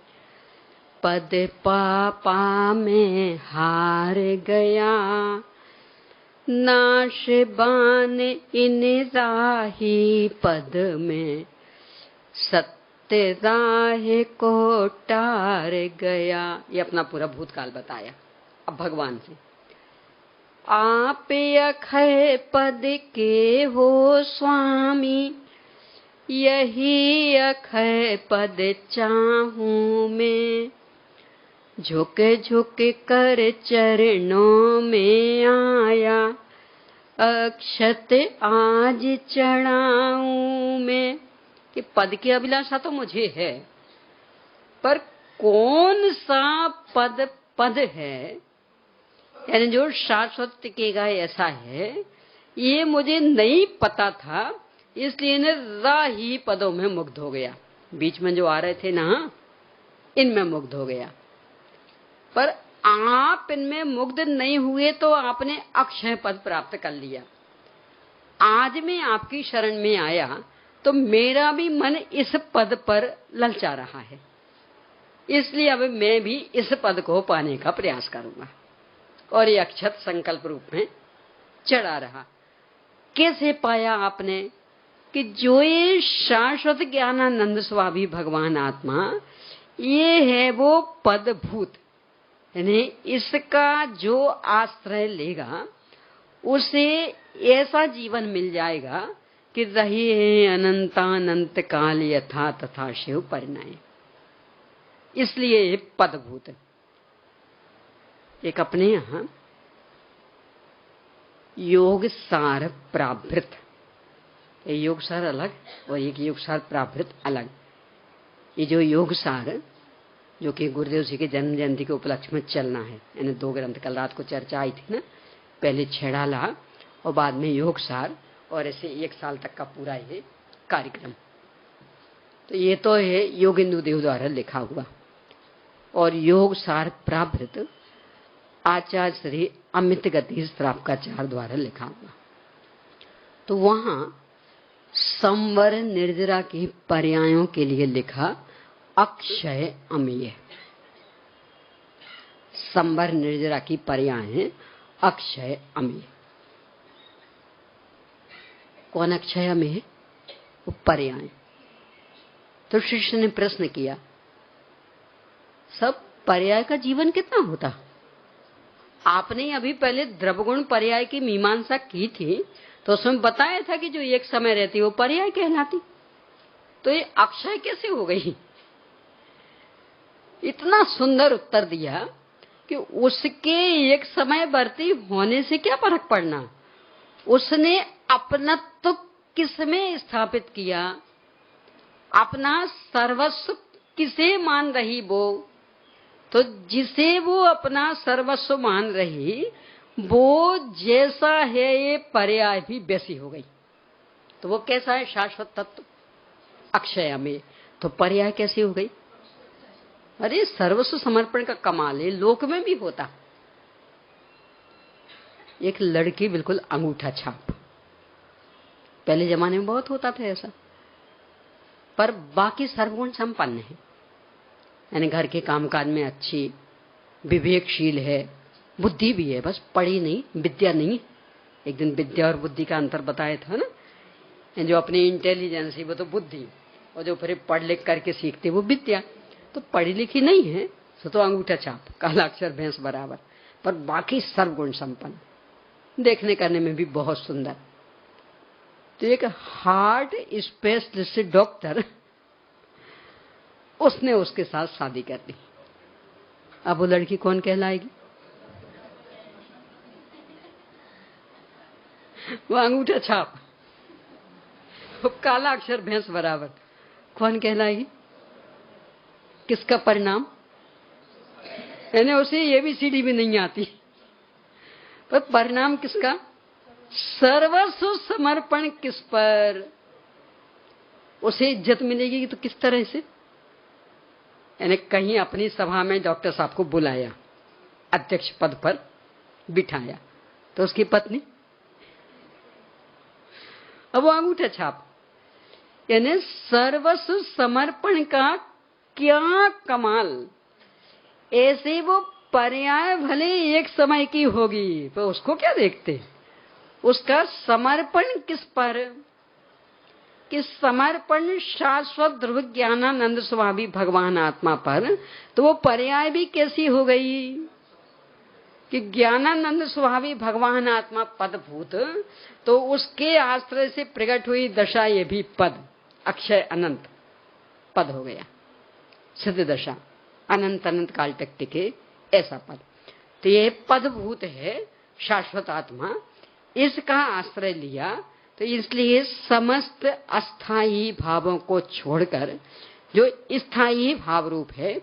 पद पापा में हार गया, नाश बान इन राही पद में, सत्य राह को टार गया। ये अपना पूरा भूतकाल बताया। अब भगवान से, आप अक्षय पद के हो स्वामी, यही अक्षय पद चाहूं मैं, झुक झुक कर चरणों में आया, अक्षत आज चढ़ाऊं मैं। कि पद की अभिलाषा तो मुझे है, पर कौन सा पद पद है, यानी जो शाश्वत टिकेगा ऐसा है, ये मुझे नहीं पता था, इसलिए ने राही पदों में मुग्ध हो गया। बीच में जो आ रहे थे ना, इनमें मुग्ध हो गया। पर आप इनमें मुग्ध नहीं हुए तो आपने अक्षय पद प्राप्त कर लिया। आज मैं आपकी शरण में आया तो मेरा भी मन इस पद पर ललचा रहा है, इसलिए अब मैं भी इस पद को पाने का प्रयास करूंगा। और ये अक्षत संकल्प रूप में चढ़ा रहा। कैसे पाया आपने? कि जो ये शाश्वत ज्ञानानंद स्वामी भगवान आत्मा, ये है वो पदभूत, यानी इसका जो आश्रय लेगा उसे ऐसा जीवन मिल जाएगा कि रहे अनंतानंत काल यथा तथा शिव परिणय। इसलिए ये पदभूत। एक अपने यहां योग सार प्राभृत, योग सार अलग और एक योग सार प्राभृत अलग। ये जो योग सार, जो कि गुरुदेव जी के जन्म जयंती के उपलक्ष्य में चलना है, यानी 2 ग्रंथ, कल रात को चर्चा आई थी ना, पहले छेड़ाला और बाद में योग सार, और ऐसे 1 साल तक का पूरा ये कार्यक्रम। तो ये तो है योगेंदु देव द्वारा लिखा हुआ। और योग सार प्राभृत आचार्य श्री अमित गति श्रावकाचार्य द्वारा लिखा हुआ। तो वहां संवर निर्जरा की पर्यायों के लिए लिखा अक्षय अमेय। संवर निर्जरा की पर्याय है अक्षय अमेय। कौन अक्षय अमेय? वो पर्याय। तो शिष्य ने प्रश्न किया, सब पर्याय का जीवन कितना होता? आपने अभी पहले द्रवगुण पर्याय की मीमांसा की थी, तो उसमें बताया था कि जो एक समय रहती वो पर्याय कहलाती। तो ये अक्षय कैसे हो गई? इतना सुंदर उत्तर दिया कि उसके एक समय वर्ती होने से क्या फर्क पड़ना, उसने अपनत्व किसमें स्थापित किया, अपना सर्वस्व किसे मान रही वो, तो जिसे वो अपना सर्वस्व मान रही वो जैसा है ये पर्याय भी वैसी हो गई। तो वो कैसा है? शाश्वत तत्व अक्षय में। तो पर्याय कैसी हो गई? अरे सर्वस्व समर्पण का कमाल है, लोक में भी होता। एक लड़की बिल्कुल अंगूठा छाप, पहले जमाने में बहुत होता था ऐसा, पर बाकी सर्वगुण संपन्न है, यानी घर के कामकाज में अच्छी, विवेकशील है, बुद्धि भी है, बस पढ़ी नहीं, विद्या नहीं। एक दिन विद्या और बुद्धि का अंतर बताया था ना, जो अपनी इंटेलिजेंस है वो तो बुद्धि, और जो फिर पढ़ लिख करके सीखते वो विद्या। तो पढ़ी लिखी नहीं है तो अंगूठा छाप, काला अक्षर भैंस बराबर, पर बाकी सर्वगुण संपन्न, देखने करने में भी बहुत सुंदर। तो एक हार्ट स्पेशलिस्ट डॉक्टर, उसने उसके साथ शादी कर दी। अब वो लड़की कौन कहलाएगी? वो अंगूठा छाप, वो काला अक्षर भैंस बराबर, कौन कहलाएगी? किसका परिणाम? यानी उसे ये भी सीढ़ी भी नहीं आती, पर परिणाम किसका? सर्वस्व समर्पण किस पर? उसे इज्जत मिलेगी तो किस तरह से? यानी कहीं अपनी सभा में डॉक्टर साहब को बुलाया, अध्यक्ष पद पर बिठाया, तो उसकी पत्नी अब वो अंगूठा छाप, यानी सर्वस्व समर्पण का क्या कमाल। ऐसे वो पर्याय भले एक समय की होगी, पर उसको क्या देखते? उसका समर्पण किस पर? कि समर्पण शाश्वत ध्रुव ज्ञानानंद स्वामी भगवान आत्मा पर, तो वो पर्याय भी कैसी हो गई कि ज्ञानानंद स्वामी भगवान आत्मा पदभूत, तो उसके आश्रय से प्रकट हुई दशा, ये भी पद अक्षय अनंत पद हो गया, सिद्ध दशा, अनंत अनंत काल तक टिके ऐसा पद। तो ये पदभूत है शाश्वत आत्मा, इसका आश्रय लिया, तो इसलिए समस्त अस्थायी भावों को छोड़कर जो स्थायी भाव रूप है,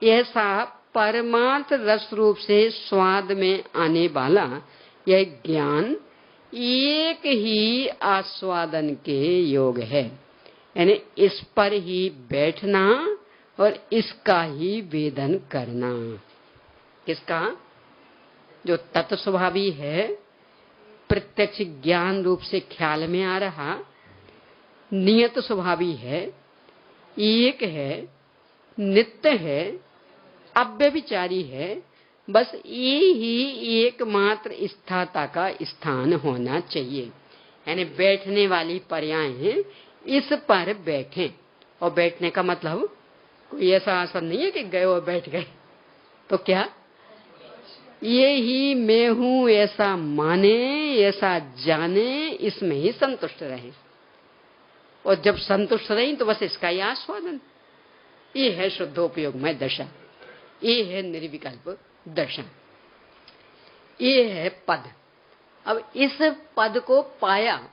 ऐसा परमार्थ रस रूप से स्वाद में आने वाला यह ज्ञान एक ही आस्वादन के योग है। यानी इस पर ही बैठना और इसका ही वेदन करना। किसका? जो तत्व स्वभावी है, प्रत्यक्ष ज्ञान रूप से ख्याल में आ रहा, नियत स्वभावी है, एक है, नित्य है, अव्यभिचारी है, बस ये ही एकमात्र स्थाता का स्थान होना चाहिए। यानी बैठने वाली पर्याय है, इस पर बैठें। और बैठने का मतलब कोई ऐसा आसन नहीं है कि गए और बैठ गए, तो क्या ये ही मैं हूं ऐसा माने, ऐसा जाने, इसमें ही संतुष्ट रहे। और जब संतुष्ट रही तो बस इसका ही आस्वादन। ये है शुद्धोपयोगमय दशा, ये है निर्विकल्प दशा, ये है पद। अब इस पद को पाया,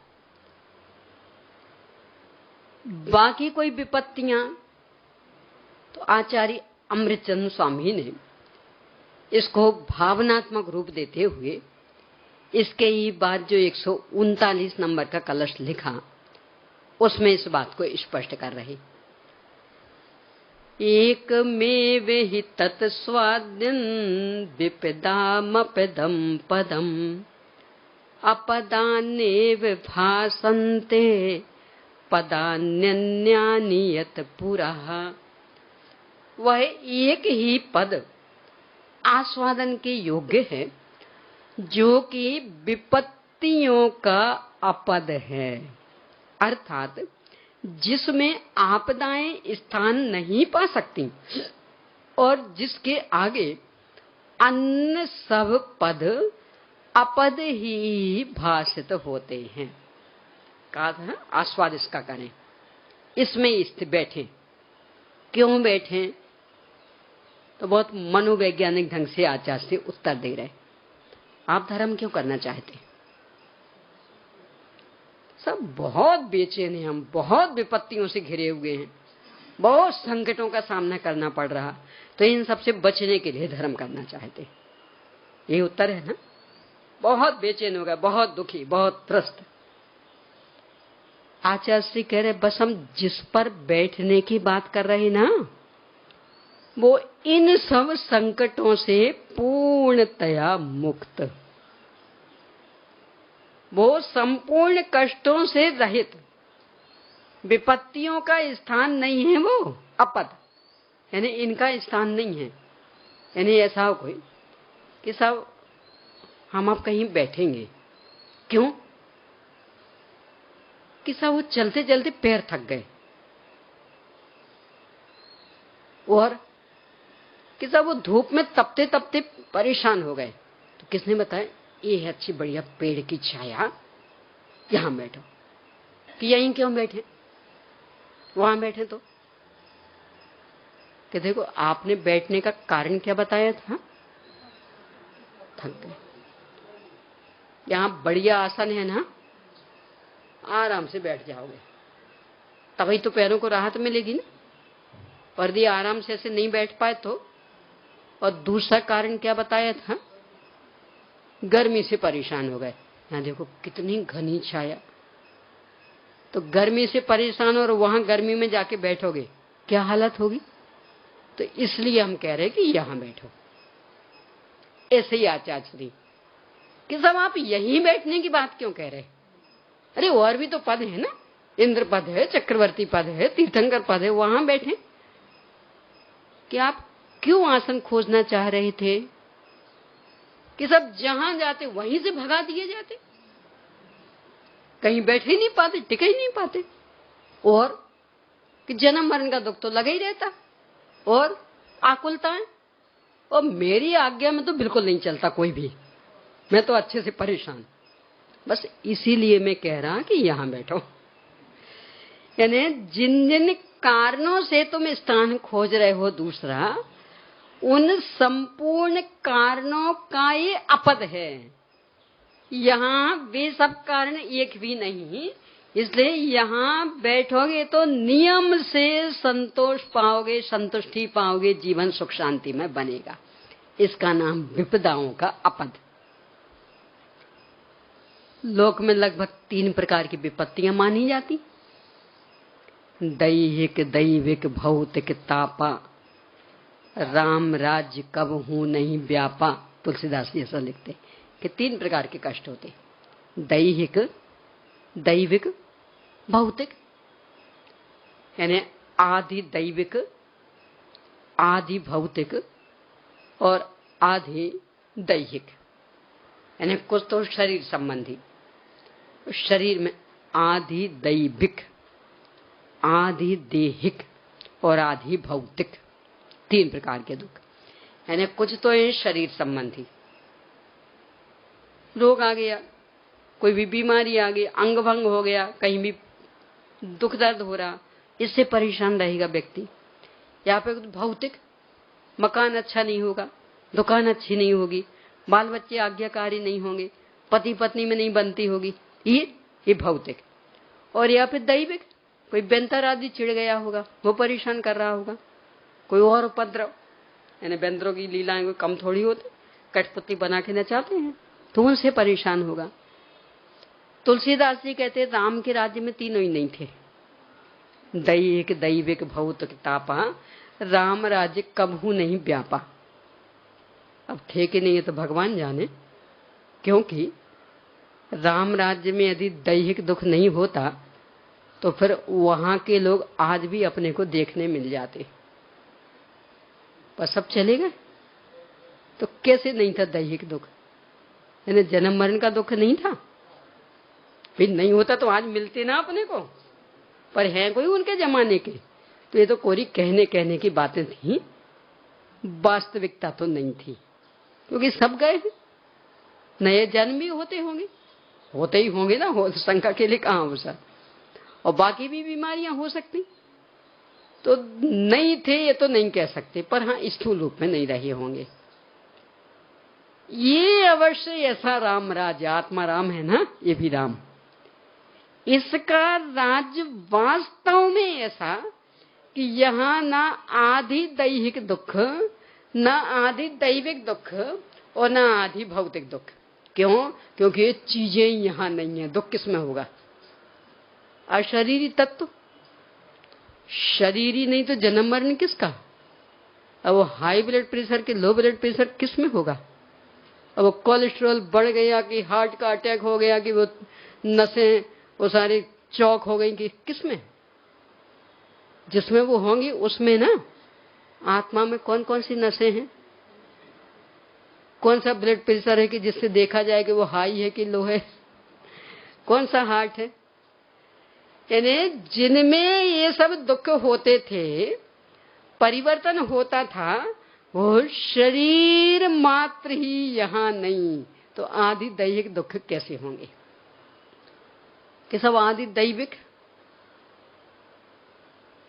बाकी कोई विपत्तियां, तो आचार्य अमृतचंद्र स्वामी ने इसको भावनात्मक रूप देते हुए इसके ही बाद जो 139 नंबर का कलश लिखा, उसमें इस बात को स्पष्ट कर रहे। एक में वे ही तत्स्वाद्यं विपदामपदम पदम अपदान्येव भासन्ते पदान्यन्यानियत पुरः। वह एक ही पद आस्वादन के योग्य है, जो कि विपत्तियों का अपद है, अर्थात जिसमें आपदाएं स्थान नहीं पा सकती और जिसके आगे अन्य सब पद अपद ही भाषित होते हैं। कहा था आस्वाद इसका करें, इसमें स्थित बैठे। क्यों बैठे? तो बहुत मनोवैज्ञानिक ढंग से आचार्य से उत्तर दे रहे। आप धर्म क्यों करना चाहते? सब बहुत बेचैन हैं, हम बहुत विपत्तियों से घिरे हुए हैं, बहुत संकटों का सामना करना पड़ रहा, तो इन सबसे बचने के लिए धर्म करना चाहते। ये उत्तर है ना? बहुत बेचैन हो गए, बहुत दुखी, बहुत त्रस्त। आचार्य श्री कह रहे बस हम जिस पर बैठने की बात कर रहे ना, वो इन सब संकटों से पूर्णतया मुक्त, वो संपूर्ण कष्टों से रहित, विपत्तियों का स्थान नहीं है, वो अपद, यानी इनका स्थान नहीं है। यानी ऐसा हो कोई कि सब हम अब कहीं बैठेंगे, क्यों कि सब वो चलते चलते पैर थक गए, और कि सब वो धूप में तपते तपते परेशान हो गए, तो किसने बताया ये है अच्छी बढ़िया पेड़ की छाया, यहां बैठो। कि यहीं क्यों बैठे, वहां बैठे तो कि देखो आपने बैठने का कारण क्या बताया था, थक गए। यहां बढ़िया आसन है ना, आराम से बैठ जाओगे, तभी तो पैरों को राहत मिलेगी ना। पर यदि आराम से ऐसे नहीं बैठ पाए तो। और दूसरा कारण क्या बताया था, गर्मी से परेशान हो गए। यहाँ देखो कितनी घनी छाया, तो गर्मी से परेशान और वहां गर्मी में जाके बैठोगे क्या हालत होगी। तो इसलिए हम कह रहे हैं कि यहां बैठो। ऐसे ही आचार्य श्री कि सब आप यहीं बैठने की बात क्यों कह रहे, अरे और भी तो पद है ना, इंद्र पद है, चक्रवर्ती पद है, तीर्थंकर पद है, वहां बैठे। कि आप क्यों आसन खोजना चाह रहे थे कि सब जहां जाते वहीं से भगा दिए जाते, कहीं बैठे ही नहीं पाते, टिके ही नहीं पाते, और कि जन्म मरण का दुख तो लगा ही रहता, और आकुलताएं, और मेरी आज्ञा में तो बिल्कुल नहीं चलता कोई भी, मैं तो अच्छे से परेशान। बस इसीलिए मैं कह रहा कि यहां बैठो। यानी जिन जिन कारणों से तुम स्थान खोज रहे हो दूसरा, उन संपूर्ण कारणों का ये अपद है। यहाँ वे सब कारण एक भी नहीं, इसलिए यहाँ बैठोगे तो नियम से संतोष पाओगे, संतुष्टि पाओगे, जीवन सुख शांति में बनेगा। इसका नाम विपदाओं का अपद। लोक में लगभग 3 प्रकार की विपत्तियां मानी जाती, दैहिक, दैविक, भौतिक, तापा, राम राज्य कब हूं नहीं व्यापा। तुलसीदास जी ऐसा लिखते कि 3 प्रकार के कष्ट होते, दैहिक, दैविक, भौतिक। यानी आधि दैविक, आधि भौतिक और आधि दैहिक। यानी कुछ तो शरीर संबंधी, शरीर में आधि दैविक, आधि देहिक और आधि भौतिक, 3 प्रकार के दुख। यानी कुछ तो है शरीर संबंधी, रोग आ गया, कोई भी बीमारी आ गई, अंग भंग हो गया, कहीं भी दुख दर्द हो रहा, इससे परेशान रहेगा व्यक्ति। यहाँ पे भौतिक, मकान अच्छा नहीं होगा, दुकान अच्छी नहीं होगी, बाल बच्चे आज्ञाकारी नहीं होंगे, पति पत्नी में नहीं बनती होगी, ये भौतिक। और यहाँ पे दैविक, कोई बेंतर आदि चिढ़ गया होगा, वो परेशान कर रहा होगा, कोई और उपद्रव। यानी बेंदरों की लीलाएं कोई कम थोड़ी होती, कठपुतली बना के नचाते हैं, तो उनसे परेशान होगा। तुलसीदास जी कहते राम के राज्य में तीनों ही नहीं थे, दैहिक, दैविक, भौतिक, तापा, राम राज्य कबहू नहीं व्यापा। अब थे कि नहीं है तो भगवान जाने, क्योंकि राम राज्य में यदि दैहिक दुख नहीं होता तो फिर वहां के लोग आज भी अपने को देखने मिल जाते, पर सब चले गए। तो कैसे नहीं था दैहिक दुख, यानी जन्म मरण का दुख नहीं था, फिर नहीं होता तो आज मिलते ना अपने को, पर है कोई उनके जमाने के। तो ये तो कोरी कहने की बातें थी, वास्तविकता तो नहीं थी, क्योंकि सब गए हैं। नए जन्म भी होते ही होंगे ना, हो शंका के लिए कहां हो सर, और बाकी भी बीमारियां हो सकती, तो नहीं थे ये तो नहीं कह सकते, पर हाँ स्थूल रूप में नहीं रहे होंगे। ये अवश्य ऐसा राम राज्य, आत्मा राम है ना, ये भी राम, इसका राज्य वास्तव में ऐसा कि यहाँ ना आधि दैहिक दुख, न आधि दैविक दुख और न आधि भौतिक दुख। क्यों? क्योंकि ये चीजें यहाँ नहीं है, दुख किसमें होगा? अशरीरी तत्व, शरीरी नहीं तो जन्म मरण किसका? अब वो हाई ब्लड प्रेशर के लो ब्लड प्रेशर किसमें होगा? अब वो कोलेस्ट्रॉल बढ़ गया कि हार्ट का अटैक हो गया कि वो नसें वो सारी चौक हो गई कि किसमें? जिसमें वो होंगी उसमें ना। आत्मा में कौन कौन सी नसें हैं, कौन सा ब्लड प्रेशर है कि जिससे देखा जाए कि वो हाई है कि लो है, कौन सा हार्ट है? यानी जिनमें ये सब दुख होते थे, परिवर्तन होता था, वो शरीर मात्र ही यहाँ नहीं, तो आदि दैहिक दुख कैसे होंगे? कि सब आदि दैविक,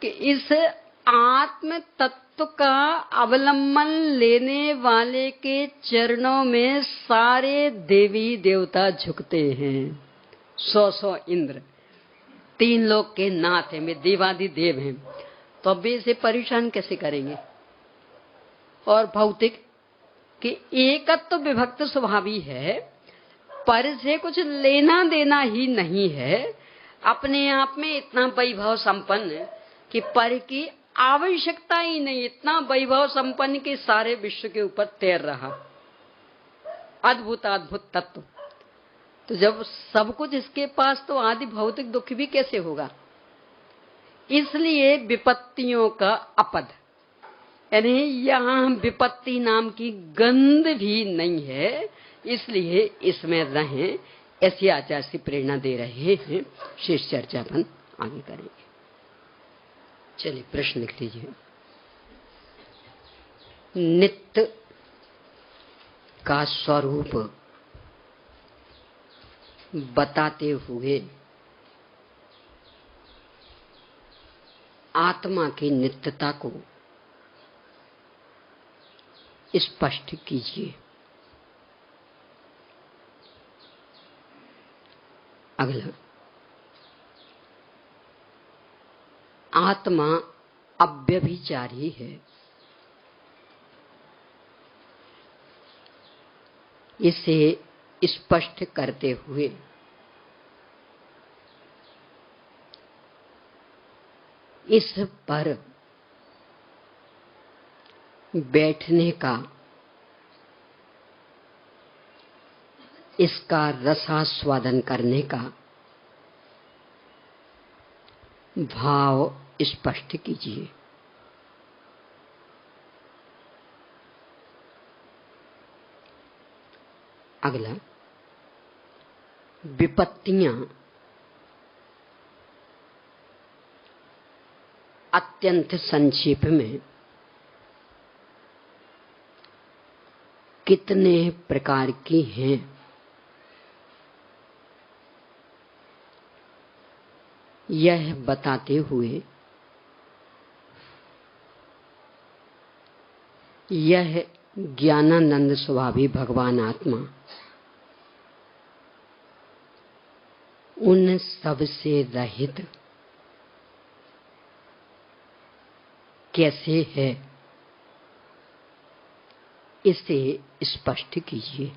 कि इस आत्म तत्व का अवलंबन लेने वाले के चरणों में सारे देवी देवता झुकते हैं, 100 इंद्र, तीन लोग के नाथ हैं, वे देवादिदेव हैं, तो अब वे इसे परेशान कैसे करेंगे। और भौतिक कि एकत्व विभक्त स्वभावी है, पर से कुछ लेना देना ही नहीं है, अपने आप में इतना वैभव संपन्न कि पर की आवश्यकता ही नहीं, इतना वैभव संपन्न कि सारे विश्व के ऊपर तैर रहा। अद्भुत अद्भुत तत्व। तो जब सब कुछ इसके पास, तो आदि भौतिक दुख भी कैसे होगा। इसलिए विपत्तियों का अपद, यानी यहाँ विपत्ति नाम की गंध भी नहीं है, इसलिए इसमें रहें, ऐसी आचार्य से प्रेरणा दे रहे हैं। शेष चर्चा अपन आगे करेंगे। चलिए प्रश्न लिख लीजिए। नित्य का स्वरूप बताते हुए आत्मा की नित्यता को स्पष्ट कीजिए। अगला, आत्मा अव्यभिचारी है, इसे स्पष्ट करते हुए इस पर बैठने का, इसका रसास्वादन करने का भाव स्पष्ट कीजिए। अगला, विपत्तियां अत्यंत संक्षेप में कितने प्रकार की हैं, यह बताते हुए यह ज्ञानानंद स्वभावी भगवान आत्मा उन सब से रहित कैसे है, इसे स्पष्ट कीजिए।